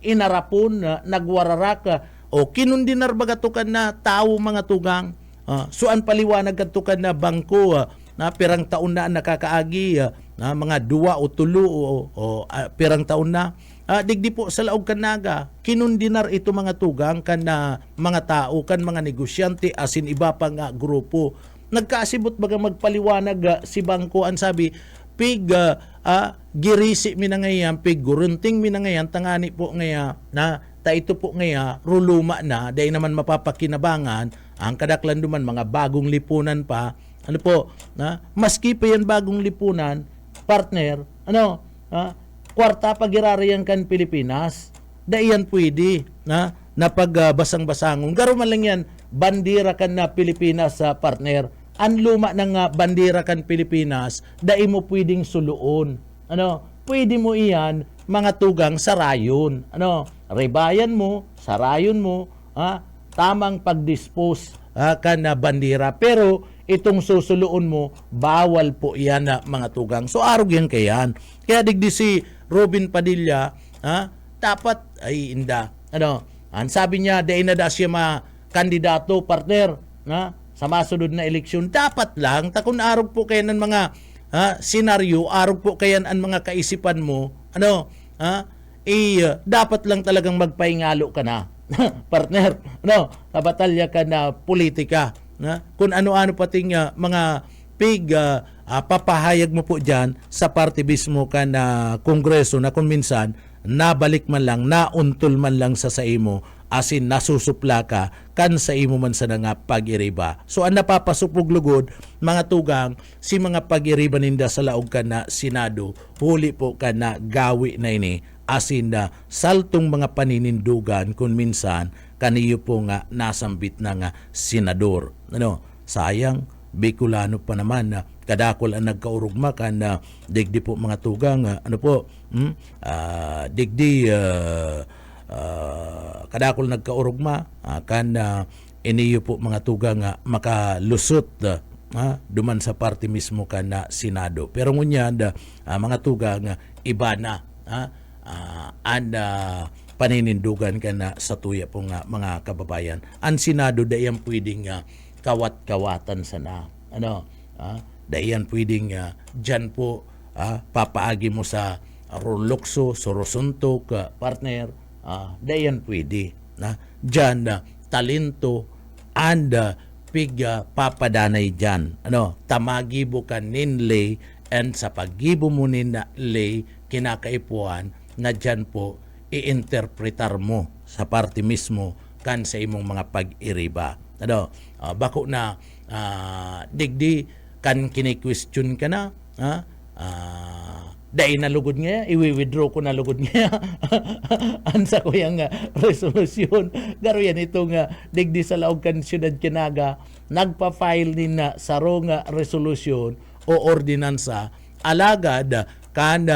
inarapon, nagwararak, o kinundinar bagatukan na tao mga tugang. Suan paliwanag katukan na bangko na pirang taon na nakakaagi, mga 2 o 3 o pirang taon na. Digdi po sa laog kanaga, kinundinar ito mga tugang kan mga tao, kan mga negosyante, asin iba pang grupo. Nagkaasibot baga magpaliwanag si bangko, ang sabi, pig girisi mi na ngayon, pig gurunting mi na ngayon, tangani po ngayon na ta ito po ngayon ruluma na, dahil naman mapapakinabangan ang kadaklan duman mga bagong lipunan pa. Ano po, maski pa yan bagong lipunan, partner, kwarta pagirariyan kan Pilipinas, dahil yan pwede na pagbasang-basangong. Garo man lang yan, bandira kan na Pilipinas sa partner. Ang luma ng bandira kan Pilipinas, dahil mo pwedeng suluon. Pwede mo iyan, mga tugang sarayon. Rebayan mo, sarayon mo, tamang pag-dispose kan na bandira. Pero itong susuluon mo, bawal po iyan mga tugang. So arog yan kayan. Kaya digdi si Robin Padilla, dapat ay inda. Ang sabi niya, dahil na da siya kandidato, partner, sa masunod na eleksyon, dapat lang, takon arog po kayan ang mga senaryo, arog po kayan ang mga kaisipan mo, dapat lang talagang magpaingalo ka na, partner, kabatalya ka na politika, kung ano-ano pating mga pig, papahayag mo po dyan sa party mismo ka na kongreso na kung minsan, nabalik man lang, nauntol man lang sa imo, asin nasusupla ka kan sa imo man sa nga pag-iriba. So ang napapasupog lugod, mga tugang, si mga pag-iriba ninda sa laog ka na Senado, huli po ka na gawi na ini, asin na saltong mga paninindugan kung minsan kaniyo po nga nasambit na nga senador. Sayang, Bicolano pa naman na kadakol ang nagkaurugma kan na digdi po mga tugang, digdi kadakol nagkaurugma kan iniyo po mga tugang makalusot duman sa party mismo kan na Senado. Pero ngunyan mga tugang iba na paninindugan kan na sa tuya po mga kababayan. Ang Senado dayan pwedeng kawat-kawatan sana. Dayan pwedeng dyan po papaagi mo sa Rolokso, Sorosuntok, partner, dayan pwede. Dyan, talento, and papadanay dyan. Tamagibo ka ninlay, and sa paggibo mo ninlay, kinakaipuan, na dyan po, i-interpretar mo sa party mismo kan sa imong mga pag-iriba. Bako na digdi kan kini-question ka na, dahil nalugod nga, i-withdraw ko nalugod nga. Ansa ko yung resolution. Garo yan itong digdi sa laog kan siyudad Kinaga, nagpa-file din na sarong resolution o ordinansa, alagad kan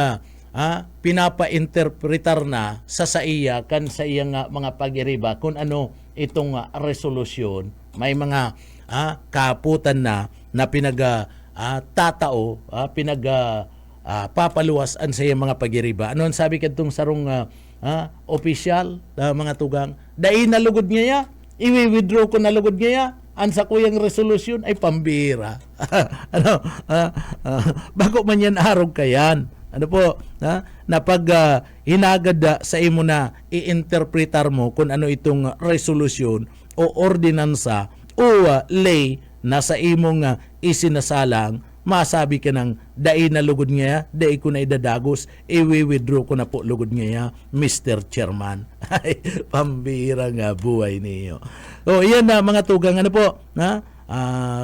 pinapa-interpretar na sa iya kan sa iyang mga pag-iriba kung ano itong resolusyon. May mga kaputan na tatao, papaluwas an sa iyang mga pag-iriba. Ano ang sabi kadtong sarong opisyal mga tugang? Dahil nalugod niya, i-withdraw ko nalugod niya, ansa ko yung resolusyon ay pambira. Bako man yan arog kayan. Na pag hinagad sa imo na i-interpretar mo kung ano itong resolusyon o ordinansa o lay na sa imong isinasalang, masabi ka ng dai na lugod niya, dai ko na idadagos, i-withdraw ko na po lugod niya, Mr. Chairman. Ay, pambira nga buhay niyo. O, yan na mga tugang, ano po, ha?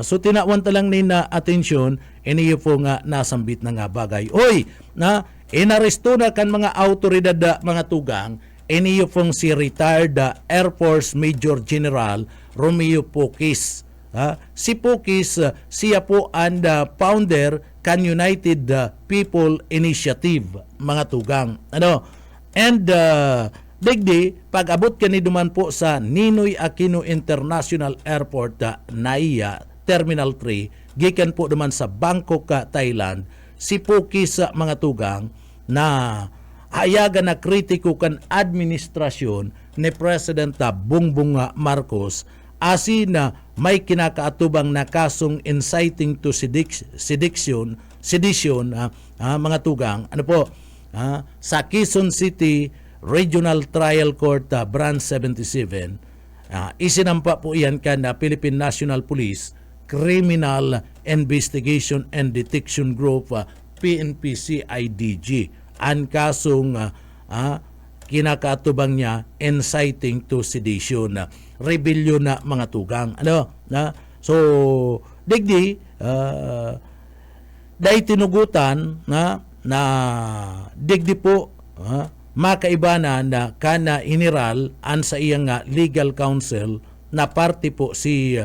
So tinawan talang ni na atensyon, iniyo po nga nasambit na nga bagay. Oy, na inaresto na kan mga autoridad mga tugang, iniyo pong si retired Air Force Major General Romeo Pokis. Si Pokis, siya po ang founder kan United People Initiative, mga tugang. Ano? And digdi, pag-abot ka ni duman po sa Ninoy Aquino International Airport, NAIA, Terminal 3, gikan po duman sa Bangkok, Thailand, si Pokis sa mga tugang na hayagan na kritiko kan administrasyon ni President Bongbong Marcos asin na may kinakaatubang na kasong inciting to sedition, mga tugang, ano po, sa Quezon City Regional Trial Court, Branch 77, isinampa po iyan kan Philippine National Police Criminal Investigation and Detection Group, PNP-CIDG. Ang kasong kinakaatubang niya inciting to sedition, rebellion na mga tugang. Ano? So, digdi, dahil tinugutan na digdi po, makaiba na kana iniral an sa iyang legal counsel na parte po si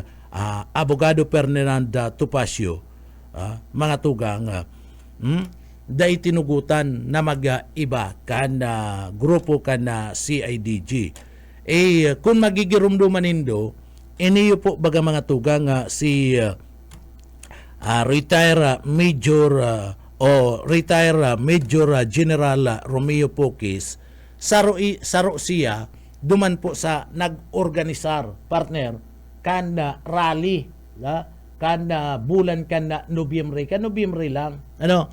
Abogado Ferdinand Topacio, mga tugang, dahil tinugutan na mag-iba kana grupo kana CIDG. Kung magigirumduman nindo, iniyo po baga mga tugang si retired Major General Romeo Pokis, saro siya duman po sa nag-organisar partner kana rally, kana bulan kana Nobyembre lang, ano,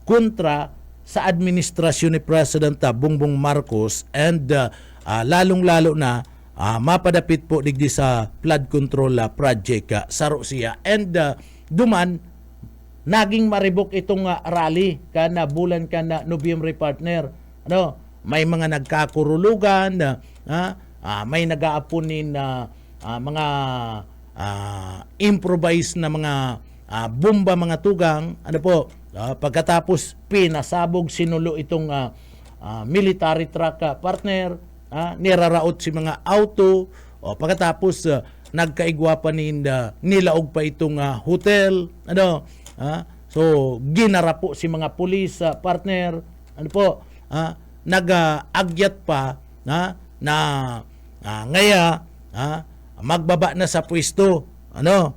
kontra sa administrasyon ni President Bongbong Marcos, and lalong-lalo na mapadapit po digdi sa flood control project saro siya, and duman naging maribok itong rally kana bulan kana Nobyembre partner. Ano, may mga nagkakurulugan, may nag-aapunin na mga improvised na mga bomba, mga tugang. Ano po, pagkatapos pinasabog, sinulo itong military truck partner, niraraot si mga auto, pagkatapos nagkaigwa pa nilaog pa itong hotel. Ano, so ginara po si mga pulis partner. Ano po, nag-agyat pa na ngaya magbaba na sa pwesto. Ano,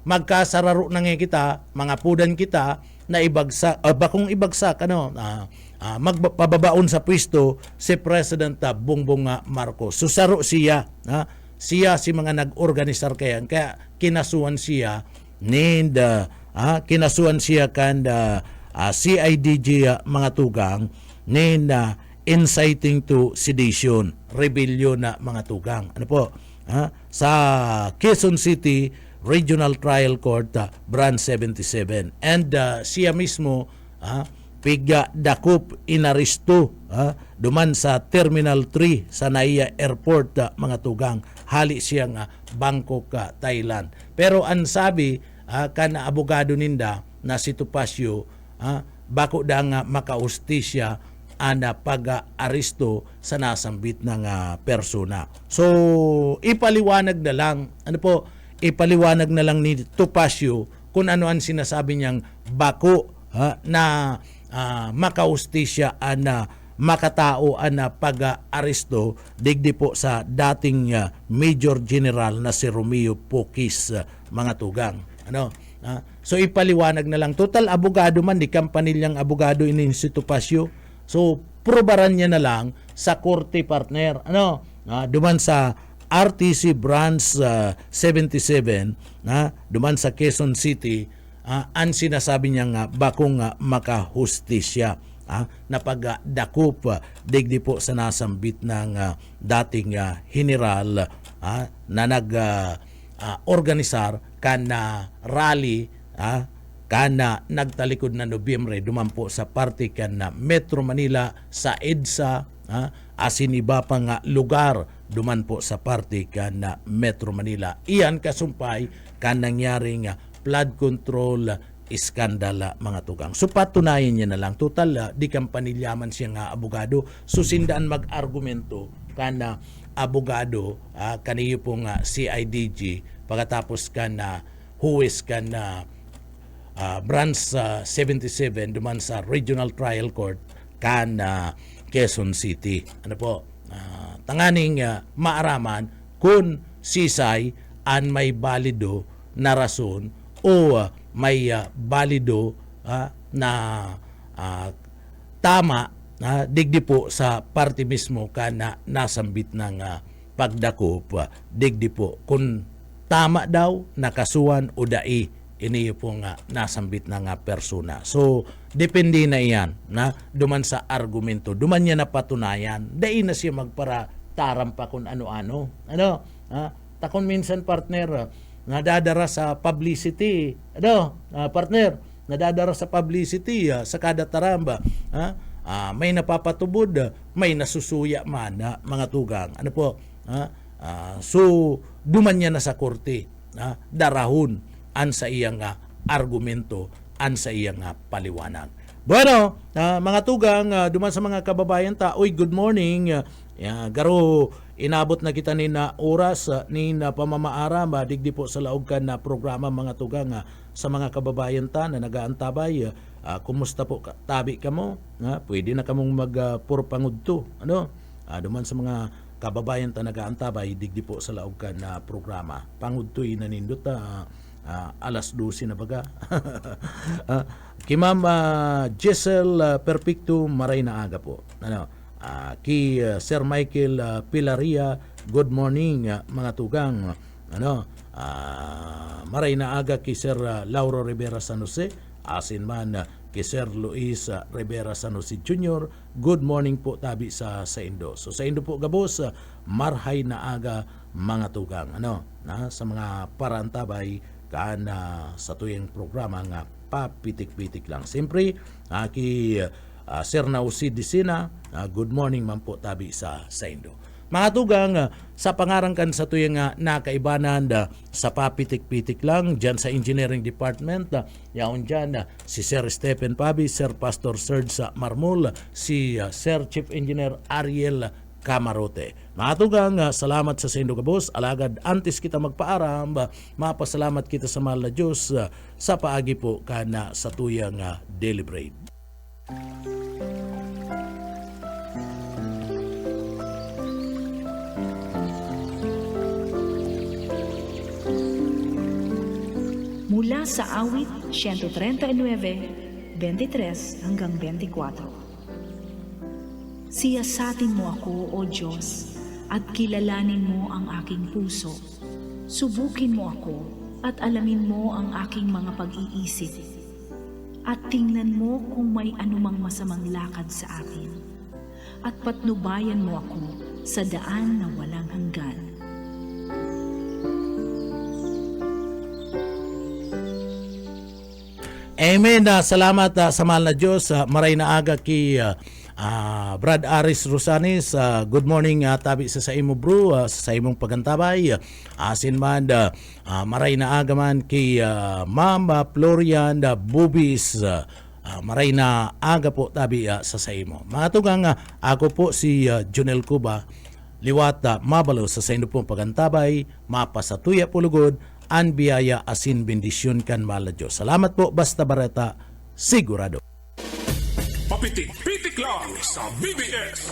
magkasararo na nga kita, mga pudan kita na ibagsak, bakong ibagsak, ano, magpababaon sa pwesto si President Bongbong Marcos. Susaro siya, siya si mga nag-organisar kaya kinasuan siya kinasuan siya kan CIDG, mga tugang, inciting to sedition, rebellion na mga tugang. Ano po, sa Quezon City Regional Trial Court, Branch 77, and siya mismo piga dakop inaresto duman sa Terminal 3 sa NAIA Airport, mga tugang, hali siyang Bangkok, Thailand. Pero ang sabi kan abogado ninda na si Topacio, bako da nga makaustisya ana pag-aresto sa nasambit ng persona. So ipaliwanag na lang, ano po, ipaliwanag na lang ni Topacio kung ano ang sinasabi niyang bako na makaustisya ana makatao ana pag-aresto digdi po sa dating Major General na si Romeo Pokis, mga tugang. Ano? So ipaliwanag na lang. Total abogado man, di kampanilyang abogado ini si Topacio. So probaran niya na lang sa korte partner. Ano? Duman sa RTC Branch 77, duman sa Quezon City, ang sinasabi niya nga bakong makahustisya na pagdakop digdi po sa nasambit ng dating general na nag organisar kan rally kana nagtalikod na Nobyembre duman po sa parte kan na Metro Manila sa EDSA, asin iba pa nga lugar duman po sa parte kan na Metro Manila. Iyan kasumpay kan nangyaring flood control iskandala mga tugang. So patunayan niya na lang total di kampanilyaman siya nga abogado, susindaan mag-argumento kana abogado kaniyo po nga CIDG pagkatapos kana huwes kana branch 77 duman sa Regional Trial Court kan Quezon City. Ano po? Tanganing maaraman kung sisay an may balido na rason o may balido na tama digdi po sa party mismo kana nasambit ng pagdakop digdi po kung tama daw nakasuhan o dai iniyo po nga nasambit na nga persona. So depende na iyan na duman sa argumento, duman niya na patunayan, dai na siya magpara taram pa kung ano-ano. Takon minsan partner nadadara sa publicity. Partner, nadadara sa publicity sa kada taramba. May napapatubod, may nasusuya man mga tugang. Ano po? So duman niya na sa korte, darahon an sa iyang argumento, an sa iyang paliwanag. Bueno, mga tugang, duman sa mga kababayan ta, uy, good morning. Garo, inabot na kita ni na oras ni na pamamaaram, digdi po sa laog ka na programa mga tugang sa mga kababayan ta na nagaantabay. Kumusta po tabi ka mo? Pwede na kamong magpurpangudto. Duman sa mga kababayan ta nagaantabay, digdi po sa laog ka na programa. Pangudtoy na nindot alas 12 na baga. Kay Ma'am Giselle Perfecto maray na aga po. Kay Sir Michael Pilaria, good morning mga tugang. Maray na aga kay Sir Lauro Rivera San Jose, asin man kay Sir Luis Rivera San Jose Jr. Good morning po tabi sa Indo. So sa Indo po gabos, marhay na aga mga tugang. Sa mga parantabay sa tuyang programa nga papitik-pitik lang. Siyempre, Sir Nausi Disina, good morning man po tabi sa Indo. Mga tugang, sa pangarangkan sa tuyang nakaibanan sa papitik-pitik lang, dyan sa Engineering Department, yaon dyan si Sir Stephen Pabi, Sir Pastor Serge Marmol, si Sir Chief Engineer Ariel Camarote. Mga tugang, salamat sa Indo Gabos. Alagad, antes kita magpaaram, mapasalamat kita sa mahal na Diyos sa paagi po kana sa tuyang Daily Bread. Mula sa awit 139, 23 hanggang 24. Siyasatin mo ako, O Diyos, at kilalanin mo ang aking puso. Subukin mo ako at alamin mo ang aking mga pag-iisip. At tingnan mo kung may anumang masamang lakad sa akin. At patnubayan mo ako sa daan na walang hanggan. Amen. Salamat sa mahal na Diyos. Maray na aga kay Brad Aris Rosanis, good morning tabi sa imo bro, sa imong pagantabay. Asin man maray na aga man kay Ma'am Florian Bubis, maray na aga po tabi sa imo. Mga tugang, ako po si Junel Cuba, liwat mabalo sa ino pong pagantabay, mapasatuya pulugod, an biyaya asin bendisyon kan mahal na Diyos. Salamat po, Basta Bareta, sigurado. Papitik-pitik lang sa BBS.